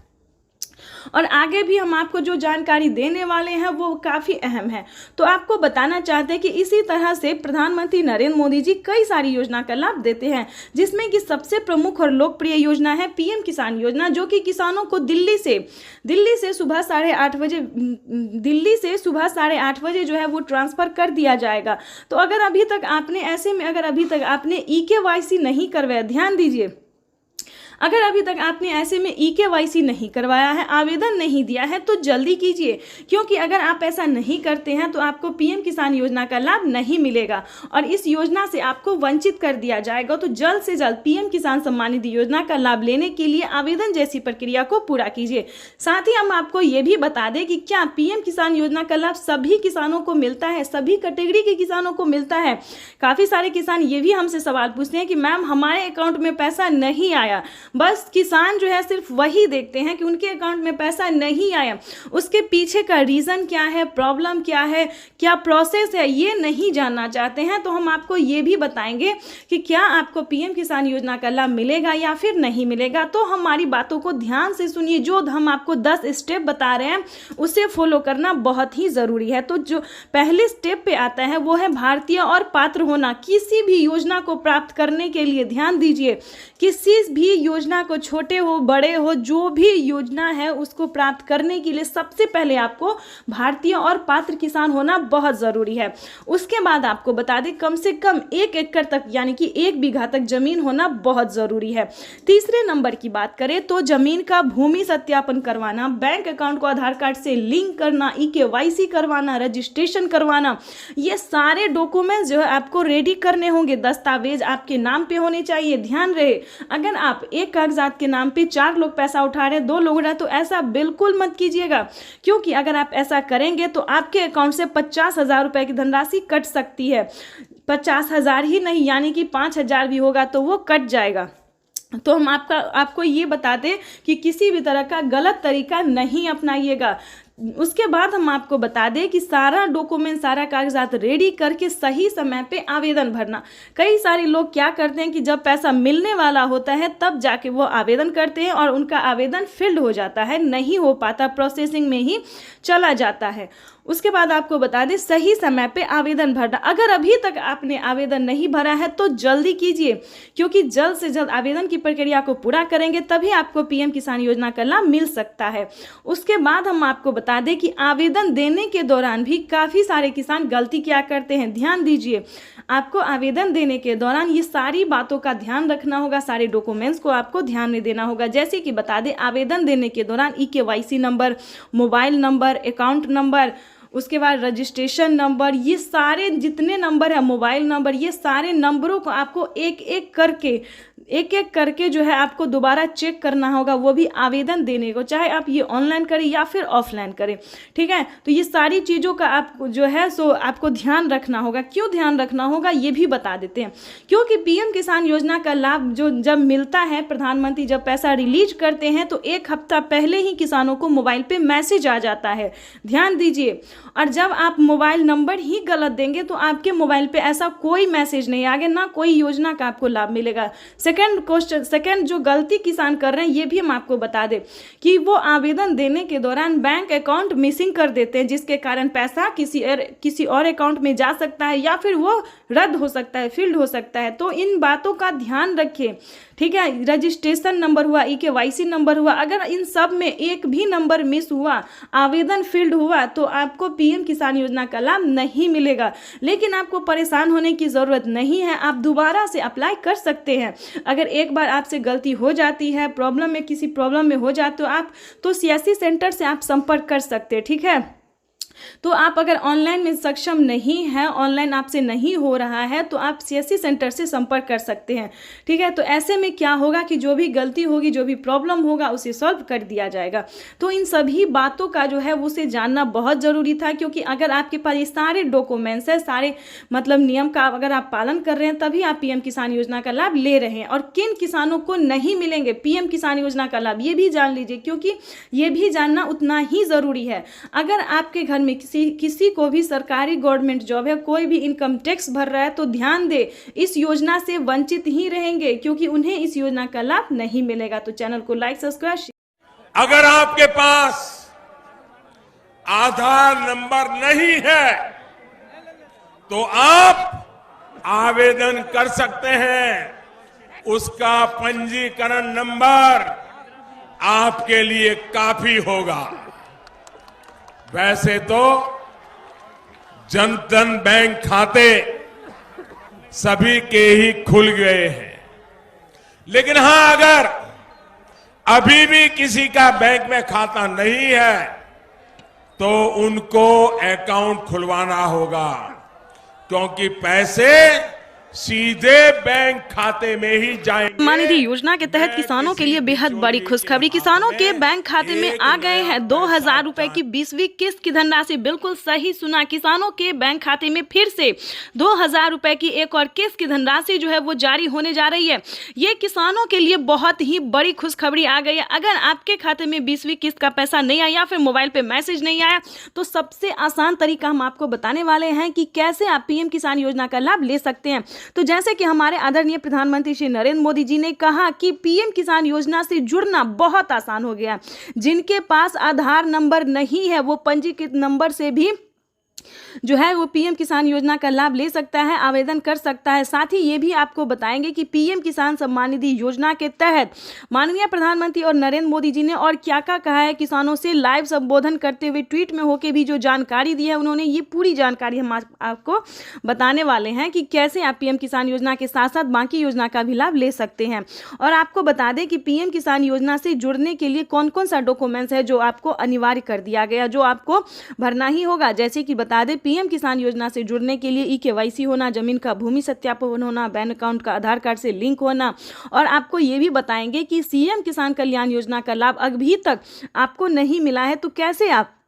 और आगे भी हम आपको जो जानकारी देने वाले हैं वो काफ़ी अहम है। तो आपको बताना चाहते हैं कि इसी तरह से प्रधानमंत्री नरेंद्र मोदी जी कई सारी योजना का लाभ देते हैं, जिसमें कि सबसे प्रमुख और लोकप्रिय योजना है पीएम किसान योजना, जो कि किसानों को दिल्ली से सुबह 8:30 बजे जो है वो ट्रांसफ़र कर दिया जाएगा। तो अगर अभी तक आपने EKYC नहीं करवाया, ध्यान दीजिए, अगर अभी तक आपने ऐसे में EKYC नहीं करवाया है, आवेदन नहीं दिया है, तो जल्दी कीजिए, क्योंकि अगर आप ऐसा नहीं करते हैं तो आपको पीएम किसान योजना का लाभ नहीं मिलेगा और इस योजना से आपको वंचित कर दिया जाएगा। तो जल्द से जल्द पीएम किसान सम्मान निधि योजना का लाभ लेने के लिए आवेदन जैसी प्रक्रिया को पूरा कीजिए। साथ ही हम आपको ये भी बता दें कि क्या पीएम किसान योजना का लाभ सभी किसानों को मिलता है, सभी कैटेगरी के किसानों को मिलता है। काफ़ी सारे किसान ये भी हमसे सवाल पूछते हैं कि मैम हमारे अकाउंट में पैसा नहीं आया। बस किसान जो है सिर्फ वही देखते हैं कि उनके अकाउंट में पैसा नहीं आया, उसके पीछे का रीज़न क्या है, प्रॉब्लम क्या है, क्या प्रोसेस है, ये नहीं जानना चाहते हैं। तो हम आपको ये भी बताएंगे कि क्या आपको पीएम किसान योजना का लाभ मिलेगा या फिर नहीं मिलेगा। तो हमारी बातों को ध्यान से सुनिए, जो हम आपको 10 स्टेप बता रहे हैं उसे फॉलो करना बहुत ही ज़रूरी है। तो जो पहले स्टेप पे आता है वो है भारतीय और पात्र होना। किसी भी योजना को प्राप्त करने के लिए ध्यान दीजिए, किसी भी योजना को, छोटे हो बड़े हो, जो भी योजना है उसको प्राप्त करने के लिए सबसे पहले आपको भारतीय और पात्र किसान होना बहुत ज़रूरी है। उसके बाद आपको बता दें कम से कम 1 एकड़ तक, यानी कि 1 बीघा तक जमीन होना बहुत ज़रूरी है। तीसरे नंबर की बात करें तो जमीन का भूमि सत्यापन करवाना, बैंक अकाउंट को आधार कार्ड से लिंक करना, EKYC करवाना, रजिस्ट्रेशन करवाना, ये सारे डॉक्यूमेंट्स जो है आपको रेडी करने होंगे। दस्तावेज आपके नाम पे होने चाहिए। ध्यान रहे, अगर आप एक कागजात के नाम पे 4 लोग पैसा उठा रहे हैं, 2 लोग रहे, तो ऐसा बिल्कुल मत कीजिएगा, क्योंकि अगर आप ऐसा करेंगे तो आपके अकाउंट से 50,000 रुपए की धनराशि कट सकती है। 50,000 ही नहीं, यानी कि 5,000 भी होगा तो वो कट जाएगा। तो हम आपको ये बता दें कि किसी भी तरह का गलत तरीका नहीं अपनाइएगा। उसके बाद हम आपको बता दें कि सारा डॉक्यूमेंट, सारा कागजात रेडी करके सही समय पे आवेदन भरना। कई सारे लोग क्या करते हैं कि जब पैसा मिलने वाला होता है तब जाके वो आवेदन करते हैं और उनका आवेदन फिल्ड हो जाता है, नहीं हो पाता, प्रोसेसिंग में ही चला जाता है। उसके बाद आपको बता दें सही समय पे आवेदन भरना। अगर अभी तक आपने आवेदन नहीं भरा है तो जल्दी कीजिए, क्योंकि जल्द से जल्द आवेदन की प्रक्रिया को पूरा करेंगे तभी आपको पीएम किसान योजना का लाभ मिल सकता है। उसके बाद हम आपको बता दें कि आवेदन देने के दौरान भी काफ़ी सारे किसान गलती क्या करते हैं। ध्यान दीजिए, आपको आवेदन देने के दौरान ये सारी बातों का ध्यान रखना होगा, सारे डॉक्यूमेंट्स को आपको ध्यान में देना होगा। जैसे कि बता दें, आवेदन देने के दौरान EKYC number, mobile number, account number, उसके बाद रजिस्ट्रेशन नंबर, ये सारे जितने नंबर है, मोबाइल नंबर, ये सारे नंबरों को आपको एक एक करके जो है आपको दोबारा चेक करना होगा, वो भी आवेदन देने को, चाहे आप ये ऑनलाइन करें या फिर ऑफलाइन करें। ठीक है, तो ये सारी चीज़ों का आपको जो है सो आपको ध्यान रखना होगा। क्यों ध्यान रखना होगा ये भी बता देते हैं। क्योंकि पीएम किसान योजना का लाभ जो जब मिलता है, प्रधानमंत्री जब पैसा रिलीज करते हैं तो एक हफ्ता पहले ही किसानों को मोबाइल पे मैसेज आ जाता है। ध्यान दीजिए, और जब आप मोबाइल नंबर ही गलत देंगे तो आपके मोबाइल पे ऐसा कोई मैसेज नहीं आएगा, ना कोई योजना का आपको लाभ मिलेगा। सेकंड जो गलती किसान कर रहे हैं ये भी हम आपको बता दें कि वो आवेदन देने के दौरान बैंक अकाउंट मिसिंग कर देते हैं, जिसके कारण पैसा किसी और अकाउंट में जा सकता है या फिर वो रद्द हो सकता है, फील्ड हो सकता है। तो इन बातों का ध्यान रखिए। ठीक है, रजिस्ट्रेशन नंबर हुआ, EKYC नंबर हुआ, अगर इन सब में एक भी नंबर मिस हुआ, आवेदन फील्ड हुआ, तो आपको पीएम किसान योजना का लाभ नहीं मिलेगा। लेकिन आपको परेशान होने की ज़रूरत नहीं है, आप दोबारा से अप्लाई कर सकते हैं। अगर एक बार आपसे गलती हो जाती है, किसी प्रॉब्लम में हो जाते हो आप, तो CSC सेंटर से आप संपर्क कर सकते हैं। ठीक है, तो आप अगर ऑनलाइन में सक्षम नहीं है, ऑनलाइन आपसे नहीं हो रहा है, तो आप CSC सेंटर से संपर्क कर सकते हैं। ठीक है, तो ऐसे में क्या होगा कि जो भी गलती होगी, जो भी प्रॉब्लम होगा, उसे सॉल्व कर दिया जाएगा। तो इन सभी बातों का जो है उसे जानना बहुत ज़रूरी था, क्योंकि अगर आपके पास ये सारे डॉक्यूमेंट्स है, सारे मतलब नियम का अगर आप पालन कर रहे हैं, तभी आप पीएम किसान योजना का लाभ ले रहे हैं। और किन किसानों को नहीं मिलेंगे पीएम किसान योजना का लाभ, ये भी जान लीजिए, क्योंकि ये भी जानना उतना ही ज़रूरी है। अगर आपके घर में किसी को भी सरकारी गवर्नमेंट जॉब है, कोई भी इनकम टैक्स भर रहा है, तो ध्यान दे, इस योजना से वंचित ही रहेंगे, क्योंकि उन्हें इस योजना का लाभ नहीं मिलेगा। तो चैनल को लाइक, सब्सक्राइब। अगर आपके पास आधार नंबर नहीं है तो आप आवेदन कर सकते हैं। उसका पंजीकरण नंबर आपके लिए काफी होगा। वैसे तो जन धन बैंक खाते सभी के ही खुल गए हैं, लेकिन हां, अगर अभी भी किसी का बैंक में खाता नहीं है तो उनको अकाउंट खुलवाना होगा, क्योंकि पैसे सीधे बैंक खाते में ही जाएंगे। सम्मान निधि योजना के तहत किसानों के लिए बेहद बड़ी खुशखबरी। किसानों के बैंक खाते में आ गए हैं 2000 रुपए की 20वीं किस्त की धनराशि। बिल्कुल सही सुना, किसानों के बैंक खाते में फिर से 2000 रुपए की एक और किस्त की धनराशि जो है वो जारी होने जा रही है। ये किसानों के लिए बहुत ही बड़ी खुशखबरी आ गई है। अगर आपके खाते में 20वीं किस्त का पैसा नहीं आया या फिर मोबाइल पे मैसेज नहीं आया, तो सबसे आसान तरीका हम आपको बताने वाले हैं कि कैसे आप पीएम किसान योजना का लाभ ले सकते हैं। तो जैसे कि हमारे आदरणीय प्रधानमंत्री श्री नरेंद्र मोदी जी ने कहा कि पीएम किसान योजना से जुड़ना बहुत आसान हो गया। जिनके पास आधार नंबर नहीं है वो पंजीकृत नंबर से भी जो है वो पीएम किसान योजना का लाभ ले सकता है, आवेदन कर सकता है। साथ ही ये भी आपको बताएंगे कि पीएम किसान सम्मान निधि योजना के तहत माननीय प्रधानमंत्री और नरेंद्र मोदी जी ने और क्या क्या कहा है। किसानों से लाइव संबोधन करते हुए ट्वीट में होके भी जो जानकारी दी है उन्होंने, ये पूरी जानकारी हम आपको बताने वाले हैं कि कैसे आप पीएम किसान योजना के साथ साथ बाकी योजना का भी लाभ ले सकते हैं। और आपको बता दें कि पीएम किसान योजना से जुड़ने के लिए कौन कौन सा डॉक्यूमेंट्स है जो आपको अनिवार्य कर दिया गया, जो आपको भरना ही होगा। जैसे कि बता दें, पीएम किसान योजना से जुड़ने के लिए EKYC होना, जमीन का भूमि सत्यापन होना, बैंक अकाउंट का आधार कार्ड से लिंक होना। और आपको ये भी बताएंगे कि CM किसान कल्याण योजना का लाभ अभी तक आपको नहीं मिला है तो कैसे आप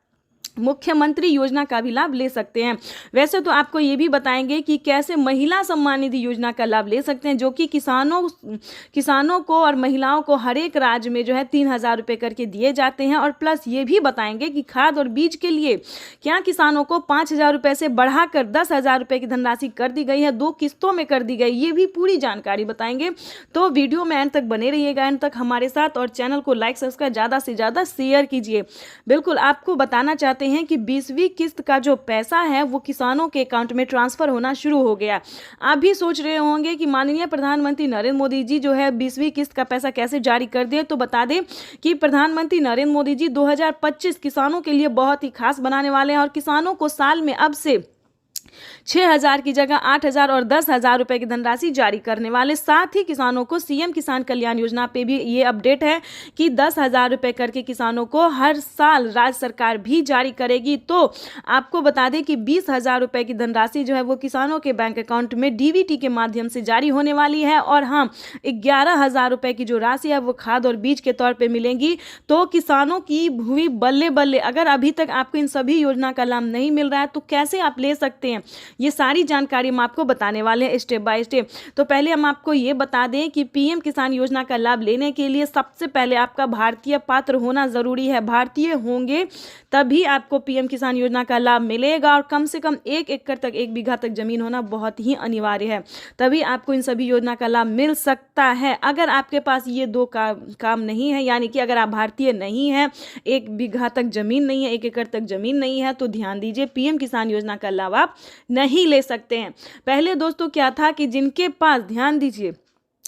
मुख्यमंत्री योजना का भी लाभ ले सकते हैं। वैसे तो आपको ये भी बताएंगे कि कैसे महिला सम्मान निधि योजना का लाभ ले सकते हैं, जो कि किसानों को और महिलाओं को हर एक राज्य में जो है 3000 रुपये करके दिए जाते हैं। और प्लस ये भी बताएंगे कि खाद और बीज के लिए क्या किसानों को 5000 रुपये से बढ़ाकर 10,000 रुपये की धनराशि कर दी गई है, 2 किस्तों में कर दी गई। ये भी पूरी जानकारी बताएंगे। तो वीडियो में अंत तक बने रहिएगा, अंत तक हमारे साथ, और चैनल को लाइक, सब्सक्राइब ज़्यादा से ज़्यादा शेयर कीजिए। बिल्कुल आपको बताना चाहते बताते हैं कि 20वीं किस्त का जो पैसा है वो किसानों के अकाउंट में ट्रांसफर होना शुरू हो गया। आप भी सोच रहे होंगे कि माननीय प्रधानमंत्री नरेंद्र मोदी जी जो है 20वीं किस्त का पैसा कैसे जारी कर दिए। तो बता दें कि प्रधानमंत्री नरेंद्र मोदी जी 2025 किसानों के लिए बहुत ही खास बनाने वाले हैं और किसानों को साल में अब से 6,000 की जगह 8,000 और 10,000 रुपए की धनराशि जारी करने वाले। साथ ही किसानों को सीएम किसान कल्याण योजना पे भी ये अपडेट है कि 10,000 रुपए करके किसानों को हर साल राज्य सरकार भी जारी करेगी। तो आपको बता दें कि 20,000 रुपए की धनराशि जो है वो किसानों के बैंक अकाउंट में डीबीटी के माध्यम से जारी होने वाली है। और हाँ, 11,000 रुपए की जो राशि है वो खाद और बीज के तौर पर मिलेंगी। तो किसानों की हुई बल्ले बल्ले। अगर अभी तक आपको इन सभी योजना का लाभ नहीं मिल रहा है तो कैसे आप ले सकते हैं, ये सारी जानकारी हम आपको बताने वाले हैं स्टेप बाय स्टेप। तो पहले हम आपको ये बता दें कि पीएम किसान योजना का लाभ लेने के लिए सबसे पहले आपका भारतीय पात्र होना जरूरी है। भारतीय होंगे तभी आपको पीएम किसान योजना का लाभ मिलेगा और कम से कम 1 एकड़ तक 1 बीघा तक जमीन होना बहुत ही अनिवार्य है, तभी आपको इन सभी योजना का लाभ मिल सकता है। अगर आपके पास ये दो काम नहीं है, यानी कि अगर आप भारतीय नहीं हैं, 1 बीघा तक जमीन नहीं है, 1 एकड़ तक जमीन नहीं है, तो ध्यान दीजिए पीएम किसान योजना का लाभ आप नहीं ले सकते हैं। पहले दोस्तों क्या था कि जिनके पास, ध्यान दीजिए,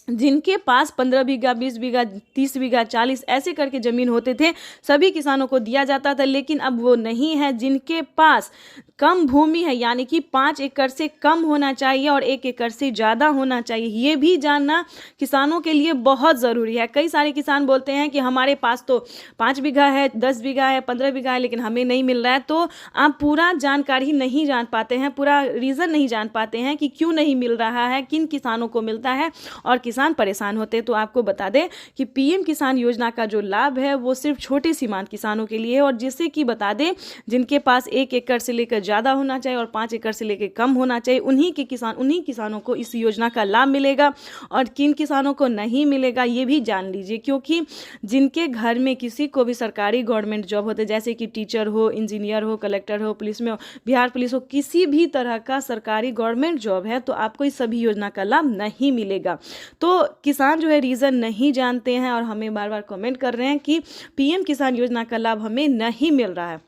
जिनके पास 15 बीघा, 20 बीघा, 30 बीघा, 40 ऐसे करके ज़मीन होते थे सभी किसानों को दिया जाता था, लेकिन अब वो नहीं है। जिनके पास कम भूमि है, यानी कि 5 एकड़ से कम होना चाहिए और 1 एकड़ से ज़्यादा होना चाहिए, ये भी जानना किसानों के लिए बहुत ज़रूरी है। कई सारे किसान बोलते हैं कि हमारे पास तो 5 बीघा है, 10 बीघा है, 15 बीघा है, लेकिन हमें नहीं मिल रहा है। तो आप पूरा जानकारी नहीं जान पाते हैं, पूरा रीज़न नहीं जान पाते हैं कि क्यों नहीं मिल रहा है, किन किसानों को मिलता है और किसान परेशान होते हैं। तो आपको बता दें कि पीएम किसान योजना का जो लाभ है वो सिर्फ छोटे सीमांत किसानों के लिए है, और जिससे कि बता दें जिनके पास 1 एकड़ से लेकर ज़्यादा होना चाहिए और 5 एकड़ से लेकर कम होना चाहिए, उन्हीं किसानों को इस योजना का लाभ मिलेगा। और किन किसानों को नहीं मिलेगा ये भी जान लीजिए, क्योंकि जिनके घर में किसी को भी सरकारी गवर्नमेंट जॉब होते, जैसे कि टीचर हो, इंजीनियर हो, कलेक्टर हो, पुलिस में हो, बिहार पुलिस हो, किसी भी तरह का सरकारी गवर्नमेंट जॉब है, तो आपको इस सभी योजना का लाभ नहीं मिलेगा। तो किसान जो है रीज़न नहीं जानते हैं और हमें बार बार कमेंट कर रहे हैं कि पीएम किसान योजना का लाभ हमें नहीं मिल रहा है।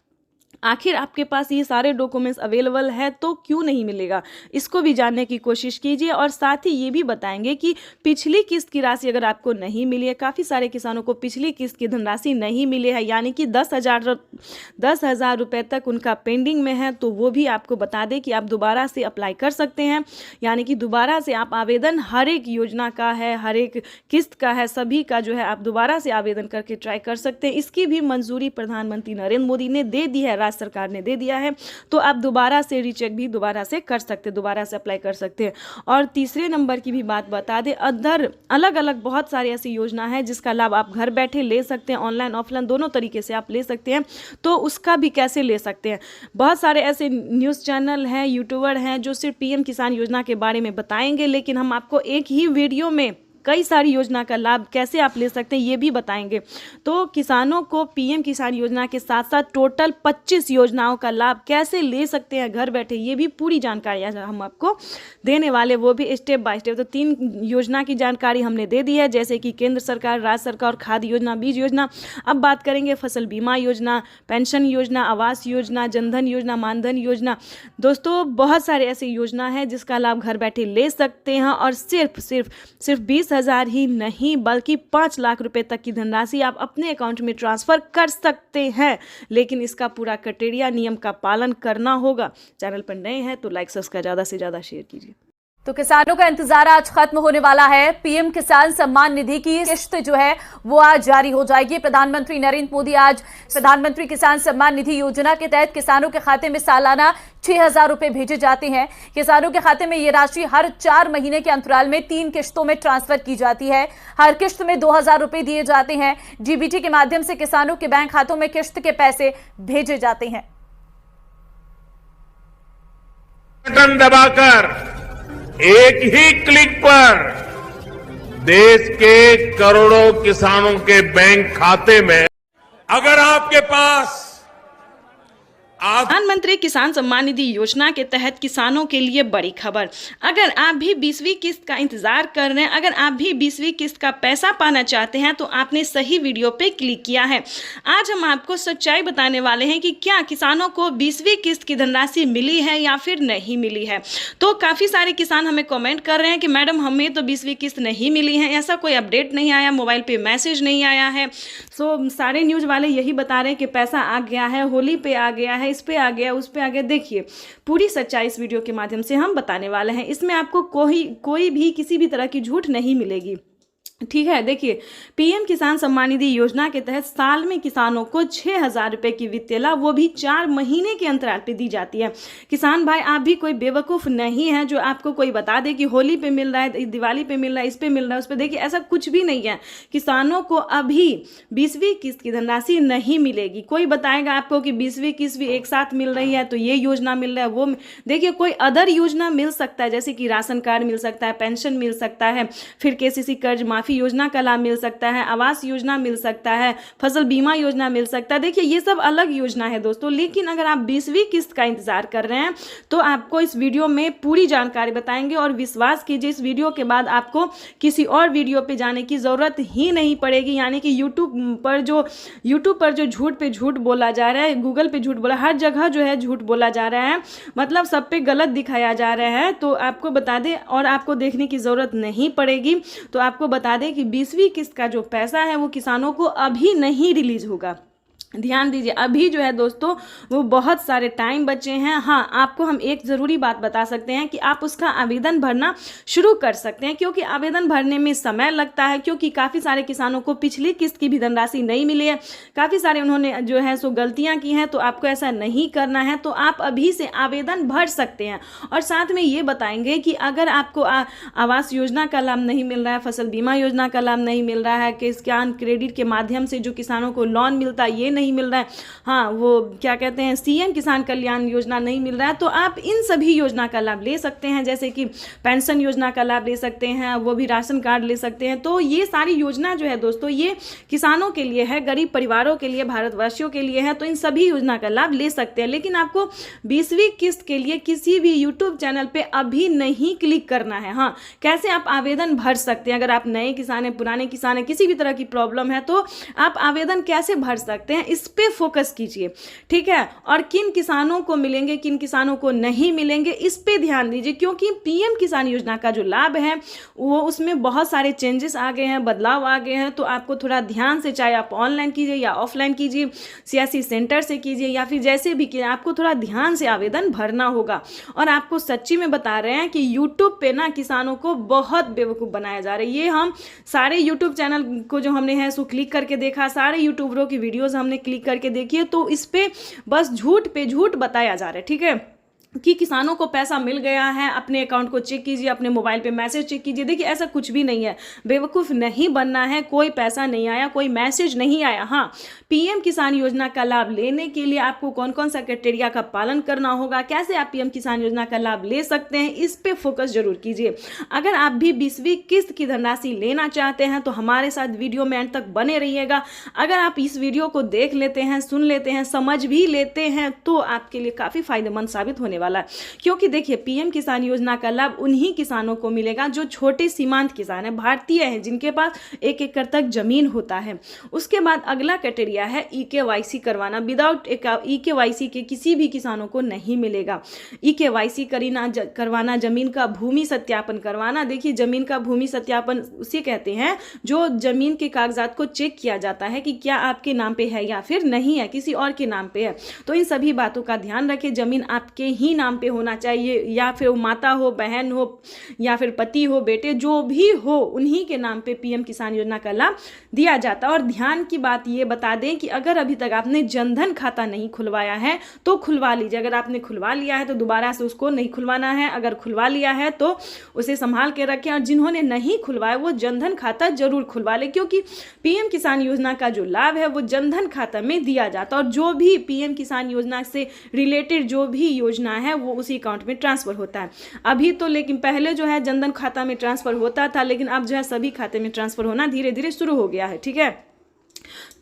आखिर आपके पास ये सारे डॉक्यूमेंट्स अवेलेबल है तो क्यों नहीं मिलेगा, इसको भी जानने की कोशिश कीजिए। और साथ ही ये भी बताएंगे कि पिछली किस्त की राशि अगर आपको नहीं मिली है, काफ़ी सारे किसानों को पिछली किस्त की धनराशि नहीं मिली है, यानी कि 10,000 रुपये तक उनका पेंडिंग में है, तो वो भी आपको बता दें कि आप दोबारा से अप्लाई कर सकते हैं। यानी कि दोबारा से आप आवेदन, हर एक योजना का है, हर एक किस्त का है, सभी का जो है आप दोबारा से आवेदन करके ट्राई कर सकते हैं। इसकी भी मंजूरी प्रधानमंत्री नरेंद्र मोदी ने दे दी है, राज्य सरकार ने दे दिया है, तो आप दोबारा से रीचेक भी दोबारा से कर सकते हैं, दोबारा से अप्लाई कर सकते हैं। और तीसरे नंबर की भी बात बता दें, अदर अलग अलग बहुत सारी ऐसी योजना है जिसका लाभ आप घर बैठे ले सकते हैं, ऑनलाइन ऑफलाइन दोनों तरीके से आप ले सकते हैं। तो उसका भी कैसे ले सकते हैं, बहुत सारे ऐसे न्यूज़ चैनल हैं, यूट्यूबर हैं जो सिर्फ पीएम किसान योजना के बारे में बताएंगे, लेकिन हम आपको एक ही वीडियो में कई सारी योजना का लाभ कैसे आप ले सकते हैं ये भी बताएंगे। तो किसानों को पीएम किसान योजना के साथ साथ टोटल 25 योजनाओं का लाभ कैसे ले सकते हैं घर बैठे, ये भी पूरी जानकारी हम आपको देने वाले, वो भी स्टेप बाय स्टेप। तो 3 योजना की जानकारी हमने दे दी है, जैसे कि केंद्र सरकार, राज्य सरकार, खाद योजना, बीज योजना। अब बात करेंगे फसल बीमा योजना, पेंशन योजना, आवास योजना, जनधन योजना, मानधन योजना। दोस्तों बहुत सारे ऐसे योजना है जिसका लाभ घर बैठे ले सकते हैं, और सिर्फ 20,000 ही नहीं बल्कि 5 लाख रुपए तक की धनराशि आप अपने अकाउंट में ट्रांसफर कर सकते हैं। लेकिन इसका पूरा क्राइटेरिया, नियम का पालन करना होगा। चैनल पर नए हैं तो लाइक सब्सक्राइब ज़्यादा से ज़्यादा शेयर कीजिए। तो किसानों का इंतजार आज खत्म होने वाला है। पीएम किसान सम्मान निधि की किस्त जो है वो आज जारी हो जाएगी। प्रधानमंत्री नरेंद्र मोदी आज प्रधानमंत्री किसान सम्मान निधि योजना के तहत किसानों के खाते में सालाना 6,000 रुपए भेजे जाते हैं। किसानों के खाते में ये राशि हर 4 महीने के अंतराल में 3 किस्तों में ट्रांसफर की जाती है। हर किस्त में 2,000 रुपए दिए जाते हैं। डीबीटी के माध्यम से किसानों के बैंक खातों में किस्त के पैसे भेजे जाते हैं। बटन दबाकर एक ही क्लिक पर देश के करोड़ों किसानों के बैंक खाते में, अगर आपके पास प्रधानमंत्री किसान सम्मान निधि योजना के तहत किसानों के लिए बड़ी खबर। अगर आप भी 20वीं किस्त का इंतजार कर रहे हैं, अगर आप भी 20वीं किस्त का पैसा पाना चाहते हैं तो आपने सही वीडियो पे क्लिक किया है। आज हम आपको सच्चाई बताने वाले हैं कि क्या किसानों को 20वीं किस्त की धनराशि मिली है या फिर नहीं मिली है। तो काफ़ी सारे किसान हमें कमेंट कर रहे हैं कि मैडम हमें तो 20वीं किस्त नहीं मिली है, ऐसा कोई अपडेट नहीं आया, मोबाइल पे मैसेज नहीं आया है। सो सारे न्यूज़ वाले यही बता रहे हैं कि पैसा आ गया है, होली पे आ गया है, इस पे आ गया, उस पे आ गया। देखिए पूरी सच्चाई इस वीडियो के माध्यम से हम बताने वाले हैं। इसमें आपको कोई भी किसी भी तरह की झूठ नहीं मिलेगी, ठीक है। देखिए पीएम किसान सम्मान निधि योजना के तहत साल में किसानों को 6,000 रुपए की वित्तीय लाभ, वो भी 4 महीने के अंतराल पे दी जाती है। किसान भाई आप भी कोई बेवकूफ़ नहीं है जो आपको कोई बता दे कि होली पे मिल रहा है, दिवाली पे मिल रहा है, इस पे मिल रहा है, उस पे। देखिए ऐसा कुछ भी नहीं है। किसानों को अभी 20वीं किस्त की धनराशि नहीं मिलेगी। कोई बताएगा आपको कि 20वीं किस्त भी एक साथ मिल रही है तो ये योजना मिल रहा है, वो देखिए कोई अदर योजना मिल सकता है, जैसे कि राशन कार्ड मिल सकता है, पेंशन मिल सकता है, फिर केसीसी कर्ज माफी योजना का लाभ मिल सकता है, आवास योजना मिल सकता है, फसल बीमा योजना मिल सकता है। देखिए ये सब अलग योजना है दोस्तों। लेकिन अगर आप 20वीं किस्त का इंतजार कर रहे हैं तो आपको इस वीडियो में पूरी जानकारी बताएंगे और विश्वास कीजिए इस वीडियो के बाद आपको किसी और वीडियो पे जाने की ज़रूरत ही नहीं पड़ेगी। यानी कि यूट्यूब पर जो झूठ पे झूठ बोला जा रहा है, गूगल पे झूठ बोला, हर जगह जो है झूठ बोला जा रहा है, मतलब सब पे गलत दिखाया जा रहा है। तो आपको बता दें और आपको देखने की ज़रूरत नहीं पड़ेगी। तो आपको बता दें कि 20वीं किस्त का जो पैसा है वो किसानों को अभी नहीं रिलीज होगा। ध्यान दीजिए अभी जो है दोस्तों वो बहुत सारे टाइम बचे हैं। हाँ आपको हम एक ज़रूरी बात बता सकते हैं कि आप उसका आवेदन भरना शुरू कर सकते हैं, क्योंकि आवेदन भरने में समय लगता है, क्योंकि काफ़ी सारे किसानों को पिछली किस्त की भी धनराशि नहीं मिली है। काफ़ी सारे उन्होंने जो है सो गलतियाँ की हैं। तो आपको ऐसा नहीं करना है, तो आप अभी से आवेदन भर सकते हैं। और साथ में ये बताएंगे कि अगर आपको आवास योजना का लाभ नहीं मिल रहा है, फसल बीमा योजना का लाभ नहीं मिल रहा है, किसान क्रेडिट के माध्यम से जो किसानों को लोन मिलता है ये नहीं मिल रहा है, हाँ वो क्या कहते हैं सीएम किसान कल्याण योजना नहीं मिल रहा है, तो आप इन सभी योजना का लाभ ले सकते हैं। जैसे कि पेंशन योजना का लाभ ले सकते हैं, वो भी राशन कार्ड ले सकते हैं। तो ये सारी योजना जो है दोस्तों ये किसानों के लिए है, गरीब परिवारों के लिए, भारतवासियों के लिए है। तो इन सभी योजना का लाभ ले सकते हैं। लेकिन आपको 20वीं किस्त के लिए किसी भी यूट्यूब चैनल पे अभी नहीं क्लिक करना है। हाँ कैसे आप आवेदन भर सकते हैं, अगर आप नए किसान हैं, पुराने किसान हैं, किसी भी तरह की प्रॉब्लम है तो आप आवेदन कैसे भर सकते हैं, इस पे फोकस कीजिए, ठीक है। और किन किसानों को मिलेंगे, किन किसानों को नहीं मिलेंगे, इस पे ध्यान दीजिए, क्योंकि पीएम किसान योजना का जो लाभ है वो उसमें बहुत सारे चेंजेस आ गए हैं, बदलाव आ गए हैं। तो आपको थोड़ा ध्यान से, चाहे आप ऑनलाइन कीजिए या ऑफलाइन कीजिए, सीएससी सेंटर से कीजिए या फिर जैसे भी कीजिए, आपको थोड़ा ध्यान से आवेदन भरना होगा। और आपको सच्ची में बता रहे हैं कि यूट्यूब पे ना किसानों को बहुत बेवकूफ़ बनाया जा रहा है। ये हम सारे यूट्यूब चैनल को जो हमने है सो क्लिक करके देखा, सारे यूट्यूबरों की वीडियोज़ हमने क्लिक करके देखिए, तो इस पे बस झूठ पे झूठ बताया जा रहा है, ठीक है, कि किसानों को पैसा मिल गया है। अपने अकाउंट को चेक कीजिए, अपने मोबाइल पे मैसेज चेक कीजिए। देखिए ऐसा कुछ भी नहीं है, बेवकूफ़ नहीं बनना है। कोई पैसा नहीं आया, कोई मैसेज नहीं आया। हाँ पीएम किसान योजना का लाभ लेने के लिए आपको कौन कौन सा क्राइटेरिया का पालन करना होगा, कैसे आप पीएम किसान योजना का लाभ ले सकते हैं, इस पे फोकस जरूर कीजिए। अगर आप भी 20वीं किस्त की धनराशि लेना चाहते हैं तो हमारे साथ वीडियो में अंत तक बने रहिएगा। अगर आप इस वीडियो को देख लेते हैं, सुन लेते हैं, समझ भी लेते हैं तो आपके लिए काफ़ी फायदेमंद साबित होने वाला है। क्योंकि देखिए पीएम किसान योजना का लाभ उन्हीं किसानों को मिलेगा जो छोटे सीमांत किसान हैं, भारतीय हैं, जिनके पास 1 एकड़ तक जमीन होता है। उसके बाद अगला क्राइटेरिया है ईकेवाईसी करवाना। विदाउट ईकेवाईसी के किसी भी किसानों को नहीं मिलेगा। ईकेवाईसी करवाना, जमीन का भूमि सत्यापन करवाना। देखिए जमीन का भूमि सत्यापन उसे कहते हैं जो जमीन के कागजात को चेक किया जाता है कि क्या आपके नाम पे है या फिर नहीं है, किसी और के नाम पे है। तो इन सभी बातों का ध्यान रखें। जमीन आपके ही नाम पे होना चाहिए, या फिर माता हो, बहन हो, या फिर पति हो, बेटे, जो भी हो, उन्हीं के नाम पे पीएम किसान योजना का लाभ दिया जाता है। और ध्यान की बात ये बता दें कि अगर अभी तक आपने जनधन खाता नहीं खुलवाया है तो खुलवा लीजिए। अगर आपने खुलवा लिया है तो दोबारा से उसको नहीं खुलवाना है। अगर खुलवा लिया है तो उसे संभाल के रखें। और जिन्होंने नहीं खुलवाया वो जनधन खाता जरूर खुलवा ले, क्योंकि पीएम किसान योजना का जो लाभ है वो जनधन खाता में दिया जाता है। और जो भी पीएम किसान योजना से रिलेटेड जो भी योजना है वो उसी अकाउंट में ट्रांसफर होता है अभी तो। लेकिन पहले जो है जनधन खाता में ट्रांसफर होता था, लेकिन अब जो है सभी खाते में ट्रांसफर होना धीरे धीरे शुरू हो गया है, ठीक है।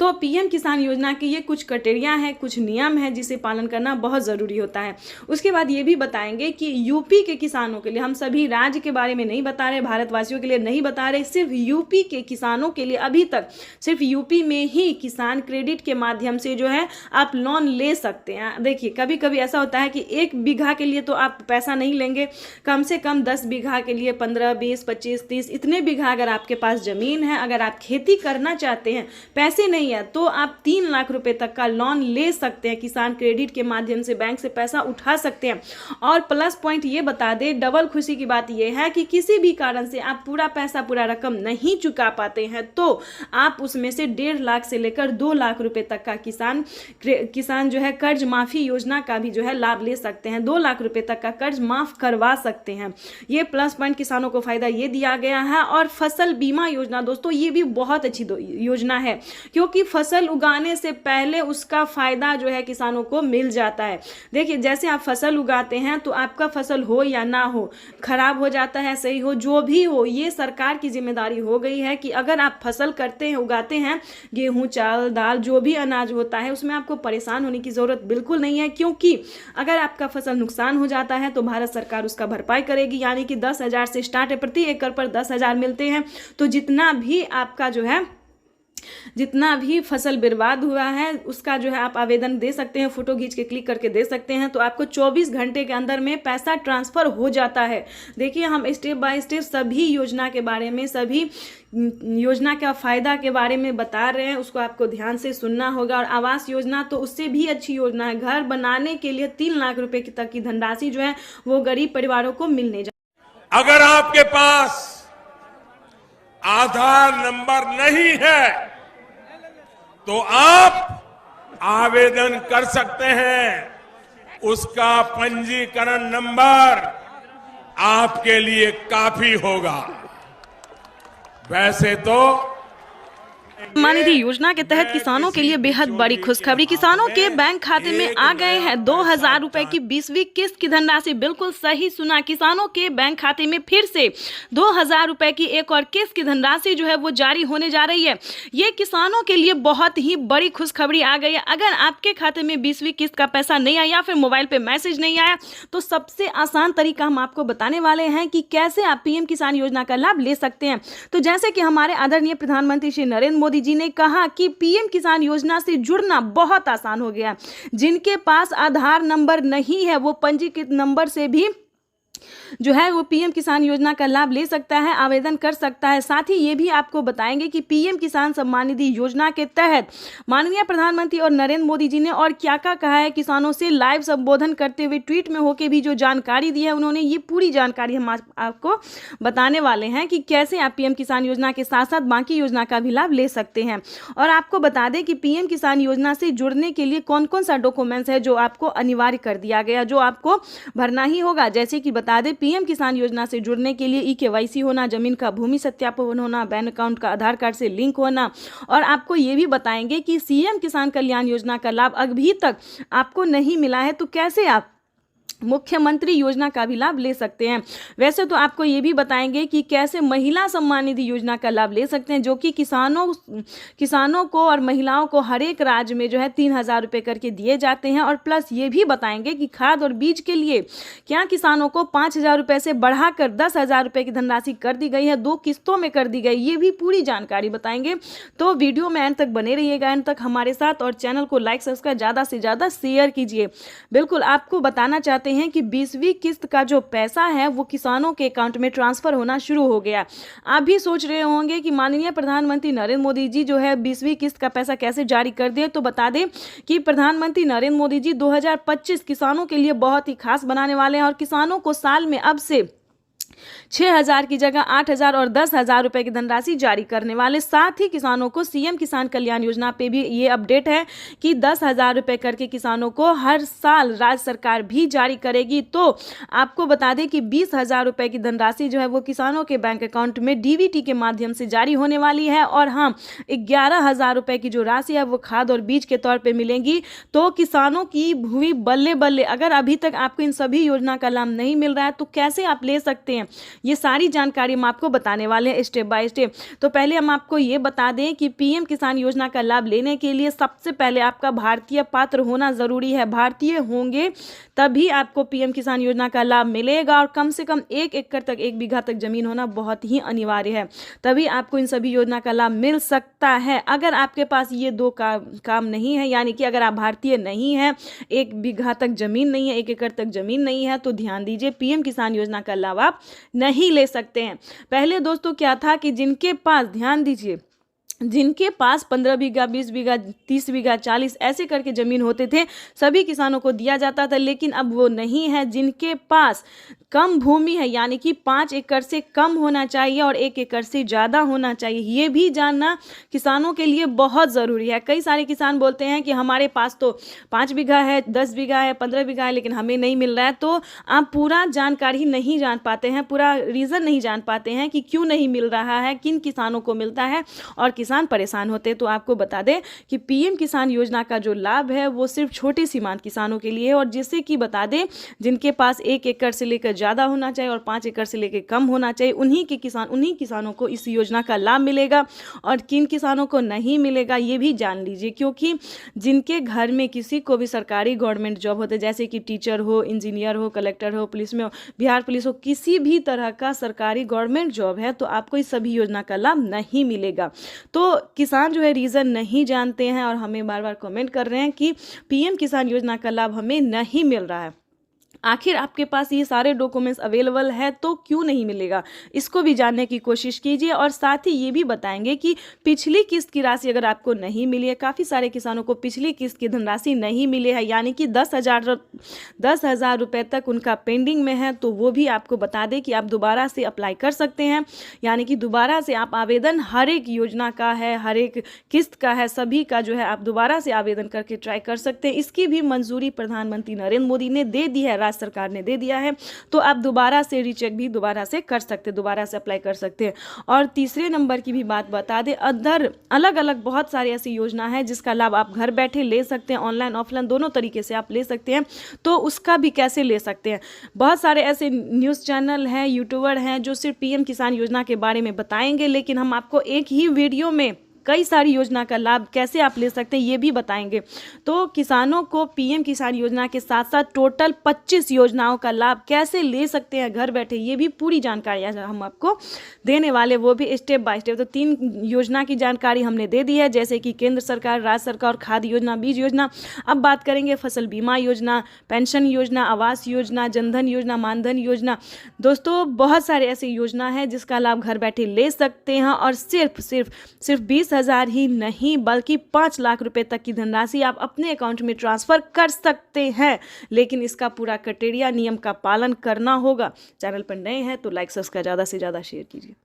तो पीएम किसान योजना की ये कुछ क्राइटेरिया हैं, कुछ नियम हैं जिसे पालन करना बहुत ज़रूरी होता है। उसके बाद ये भी बताएंगे कि यूपी के किसानों के लिए, हम सभी राज्य के बारे में नहीं बता रहे, भारतवासियों के लिए नहीं बता रहे, सिर्फ यूपी के किसानों के लिए अभी तक सिर्फ यूपी में ही किसान क्रेडिट के माध्यम से जो है आप लोन ले सकते हैं। देखिए कभी कभी ऐसा होता है कि 1 बीघा के लिए तो आप पैसा नहीं लेंगे, कम से कम 10 बीघा के लिए 15, 20, 25, 30 इतने बीघा अगर आपके पास ज़मीन है, अगर आप खेती करना चाहते हैं, पैसे नहीं है तो आप 3 लाख रुपए तक का लोन ले सकते हैं। किसान क्रेडिट के माध्यम से बैंक से पैसा उठा सकते हैं। और प्लस पॉइंट ये बता दें, डबल खुशी की बात ये है कि किसी भी कारण से आप पूरा पैसा, पूरा रकम नहीं चुका पाते हैं तो आप उसमें से 1.5 लाख से लेकर 2 लाख रुपए तक का किसान जो है कर्ज माफी योजना का भी जो है लाभ ले सकते हैं। 2 लाख रुपए तक का कर्ज माफ करवा सकते हैं। ये प्लस पॉइंट किसानों को फायदा ये दिया गया है। और फसल बीमा योजना दोस्तों, ये भी बहुत अच्छी योजना है क्योंकि फसल उगाने से पहले उसका फायदा जो है किसानों को मिल जाता है। देखिए जैसे आप फसल उगाते हैं तो आपका फसल हो या ना हो, खराब हो जाता है, सही हो, जो भी हो, ये सरकार की जिम्मेदारी हो गई है कि अगर आप फसल करते हैं, उगाते हैं, गेहूं, चावल, दाल, जो भी अनाज होता है, उसमें आपको परेशान होने की जरूरत बिल्कुल नहीं है क्योंकि अगर आपका फसल नुकसान हो जाता है तो भारत सरकार उसका भरपाई करेगी। यानी कि 10,000 से स्टार्ट है, प्रति एकड़ पर 10,000 मिलते हैं। तो जितना भी आपका जो है, जितना भी फसल बर्बाद हुआ है उसका जो है आप आवेदन दे सकते हैं, फोटो खींच के क्लिक करके दे सकते हैं, तो आपको 24 घंटे के अंदर में पैसा ट्रांसफर हो जाता है। देखिए हम स्टेप बाय स्टेप सभी योजना के बारे में, सभी योजना का फायदा के बारे में बता रहे हैं, उसको आपको ध्यान से सुनना होगा। और आवास योजना तो उससे भी अच्छी योजना है। घर बनाने के लिए 3 लाख रुपए तक की धनराशि जो है वो गरीब परिवारों को मिलने जा। अगर आपके पास आधार नंबर नहीं है तो आप आवेदन कर सकते हैं। उसका पंजीकरण नंबर आपके लिए काफी होगा। वैसे तो सम्मान निधि योजना के तहत किसानों के लिए बेहद बड़ी खुशखबरी। किसानों के बैंक खाते में आ गए हैं 2,000 रुपए की 20वीं किस्त की धनराशि। बिल्कुल सही सुना, किसानों के बैंक खाते में फिर से 2,000 रुपए की एक और किस्त की धनराशि जो है वो जारी होने जा रही है। ये किसानों के लिए बहुत ही बड़ी खुशखबरी आ गई है। अगर आपके खाते में 20वीं किस्त का पैसा नहीं आया या फिर मोबाइल पे मैसेज नहीं आया तो सबसे आसान तरीका हम आपको बताने वाले हैं कि कैसे आप पीएम किसान योजना का लाभ ले सकते हैं। तो जैसे कि हमारे आदरणीय प्रधानमंत्री श्री नरेंद्र मोदी जी ने कहा कि पीएम किसान योजना से जुड़ना बहुत आसान हो गया। जिनके पास आधार नंबर नहीं है वो पंजीकृत नंबर से भी जो है वो पीएम किसान योजना का लाभ ले सकता है, आवेदन कर सकता है। साथ ही ये भी आपको बताएंगे कि पीएम किसान सम्मान निधि योजना के तहत माननीय प्रधानमंत्री और नरेंद्र मोदी जी ने और क्या क्या कहा है। किसानों से लाइव संबोधन करते हुए ट्वीट में होकर भी जो जानकारी दी है उन्होंने, ये पूरी जानकारी हम आपको बताने वाले हैं कि कैसे आप पीएम किसान योजना के साथ साथ बाकी योजना का भी लाभ ले सकते हैं। और आपको बता दें कि पीएम किसान योजना से जुड़ने के लिए कौन कौन सा डॉक्यूमेंट्स है जो आपको अनिवार्य कर दिया गया, जो आपको भरना ही होगा। जैसे कि बता दें पीएम किसान योजना से जुड़ने के लिए ई-केवाईसी होना, जमीन का भूमि सत्यापन होना, बैंक अकाउंट का आधार कार्ड से लिंक होना। और आपको ये भी बताएंगे कि सीएम किसान कल्याण योजना का लाभ अभी तक आपको नहीं मिला है तो कैसे आप मुख्यमंत्री योजना का भी लाभ ले सकते हैं। वैसे तो आपको ये भी बताएंगे कि कैसे महिला सम्मान निधि योजना का लाभ ले सकते हैं, जो कि किसानों को और महिलाओं को हर एक राज्य में जो है 3,000 रुपये करके दिए जाते हैं। और प्लस ये भी बताएंगे कि खाद और बीज के लिए क्या किसानों को 5,000 रुपये से बढ़ाकर 10,000 रुपये की धनराशि कर दी गई है, 2 किस्तों में कर दी गई। ये भी पूरी जानकारी बताएंगे। तो वीडियो में एंड तक बने रहिएगा, एंड तक हमारे साथ, और चैनल को लाइक सब्सक्राइब ज़्यादा से ज़्यादा शेयर कीजिए। बिल्कुल आपको बताना चाहते हैं कि 20वीं किस्त का जो पैसा है वो किसानों के अकाउंट में ट्रांसफर होना शुरू हो गया। आप भी सोच रहे होंगे कि माननीय प्रधानमंत्री नरेंद्र मोदी जी जो है 20वीं किस्त का पैसा कैसे जारी कर दिए। तो बता दें कि प्रधानमंत्री नरेंद्र मोदी जी 2025 किसानों के लिए बहुत ही खास बनाने वाले हैं और किसानों को साल में अब से 6,000 की जगह 8,000 और 10,000 रुपए की धनराशि जारी करने वाले। साथ ही किसानों को सीएम किसान कल्याण योजना पे भी ये अपडेट है कि 10,000 रुपए करके किसानों को हर साल राज्य सरकार भी जारी करेगी। तो आपको बता दें कि 20,000 रुपए की धनराशि जो है वो किसानों के बैंक अकाउंट में डीबीटी के माध्यम से जारी होने वाली है। और हाँ, 11,000 रुपए की जो राशि है वो खाद और बीज के तौर पर मिलेंगी। तो किसानों की हुई बल्ले बल्ले। अगर अभी तक आपको इन सभी योजना का लाभ नहीं मिल रहा है तो कैसे आप ले सकते हैं। हैं। ये सारी जानकारी हम आपको बताने वाले हैं स्टेप बाय स्टेप। तो पहले हम आपको ये बता दें कि पीएम किसान योजना का लाभ लेने के लिए सबसे पहले आपका भारतीय पात्र होना ज़रूरी है। भारतीय होंगे तभी आपको पीएम किसान योजना का लाभ मिलेगा और कम से कम 1 एकड़ तक 1 बीघा तक जमीन होना बहुत ही अनिवार्य है, तभी आपको इन सभी योजना का लाभ मिल सकता है। अगर आपके पास ये दो काम नहीं है, यानी कि अगर आप भारतीय नहीं हैं, 1 बीघा तक जमीन नहीं है, 1 एकड़ तक जमीन नहीं है, तो ध्यान दीजिए पीएम किसान योजना का लाभ आप नहीं ले सकते हैं। पहले दोस्तों क्या था कि जिनके पास, ध्यान दीजिए, जिनके पास 15 बीघा, 20 बीघा, 30 बीघा, 40 ऐसे करके ज़मीन होते थे, सभी किसानों को दिया जाता था, लेकिन अब वो नहीं है। जिनके पास कम भूमि है, यानी कि 5 एकड़ से कम होना चाहिए और 1 एकड़ से ज़्यादा होना चाहिए, ये भी जानना किसानों के लिए बहुत ज़रूरी है। कई सारे किसान बोलते हैं कि हमारे पास तो 5 बीघा है, 10 बीघा है, 15 बीघा है, लेकिन हमें नहीं मिल रहा है। तो आप पूरा जानकारी नहीं जान पाते हैं, पूरा रीज़न नहीं जान पाते हैं कि क्यों नहीं मिल रहा है, किन किसानों को मिलता है और किसान परेशान होते हैं। तो आपको बता दें कि पीएम किसान योजना का जो लाभ है वो सिर्फ छोटे सीमांत किसानों के लिए है, और जिससे कि बता दें जिनके पास 1 एकड़ से लेकर ज़्यादा होना चाहिए और 5 एकड़ से लेकर कम होना चाहिए, उन्हीं किसानों को इस योजना का लाभ मिलेगा। और किन किसानों को नहीं मिलेगा ये भी जान लीजिए, क्योंकि जिनके घर में किसी को भी सरकारी गवर्नमेंट जॉब होते, जैसे कि टीचर हो, इंजीनियर हो, कलेक्टर हो, पुलिस में हो, बिहार पुलिस हो, किसी भी तरह का सरकारी गवर्नमेंट जॉब है, तो आपको इस सभी योजना का लाभ नहीं मिलेगा। तो किसान जो है रीज़न नहीं जानते हैं और हमें बार बार कमेंट कर रहे हैं कि पीएम किसान योजना का लाभ हमें नहीं मिल रहा है। आखिर आपके पास ये सारे डॉक्यूमेंट्स अवेलेबल है तो क्यों नहीं मिलेगा, इसको भी जानने की कोशिश कीजिए। और साथ ही ये भी बताएंगे कि पिछली किस्त की राशि अगर आपको नहीं मिली है, काफ़ी सारे किसानों को पिछली किस्त की धनराशि नहीं मिली है, यानी कि 10,000 रुपये तक उनका पेंडिंग में है, तो वो भी आपको बता दें कि आप दोबारा से अप्लाई कर सकते हैं। यानी कि दोबारा से आप आवेदन, हर एक योजना का है, हर एक किस्त का है, सभी का जो है आप दोबारा से आवेदन करके ट्राई कर सकते हैं। इसकी भी मंजूरी प्रधानमंत्री नरेंद्र मोदी ने दे दी है, राज्य सरकार ने दे दिया है, तो आप दोबारा से रीचेक भी दोबारा से कर सकते हैं, दोबारा से अप्लाई कर सकते हैं। और तीसरे नंबर की भी बात बता दें, अदर अलग अलग बहुत सारी ऐसी योजना है जिसका लाभ आप घर बैठे ले सकते हैं, ऑनलाइन ऑफलाइन दोनों तरीके से आप ले सकते हैं। तो उसका भी कैसे ले सकते हैं, बहुत सारे ऐसे न्यूज़ चैनल हैं, यूट्यूबर हैं जो सिर्फ पीएम किसान योजना के बारे में बताएंगे, लेकिन हम आपको एक ही वीडियो में कई सारी योजना का लाभ कैसे आप ले सकते हैं ये भी बताएंगे। तो किसानों को पीएम किसान योजना के साथ साथ टोटल 25 योजनाओं का लाभ कैसे ले सकते हैं घर बैठे, ये भी पूरी जानकारी हम आपको देने वाले, वो भी स्टेप बाय स्टेप। तो 3 योजना की जानकारी हमने दे दी है, जैसे कि केंद्र सरकार, राज्य सरकार, खाद्य योजना, बीज योजना। अब बात करेंगे फसल बीमा योजना, पेंशन योजना, आवास योजना, जनधन योजना, मानधन योजना। दोस्तों बहुत सारे ऐसी योजना है जिसका लाभ घर बैठे ले सकते हैं, और सिर्फ 20,000 ही नहीं बल्कि 5 लाख रुपए तक की धनराशि आप अपने अकाउंट में ट्रांसफर कर सकते हैं। लेकिन इसका पूरा क्राइटेरिया, नियम का पालन करना होगा। चैनल पर नए हैं तो लाइक सब्सक्राइब ज़्यादा से ज़्यादा शेयर कीजिए।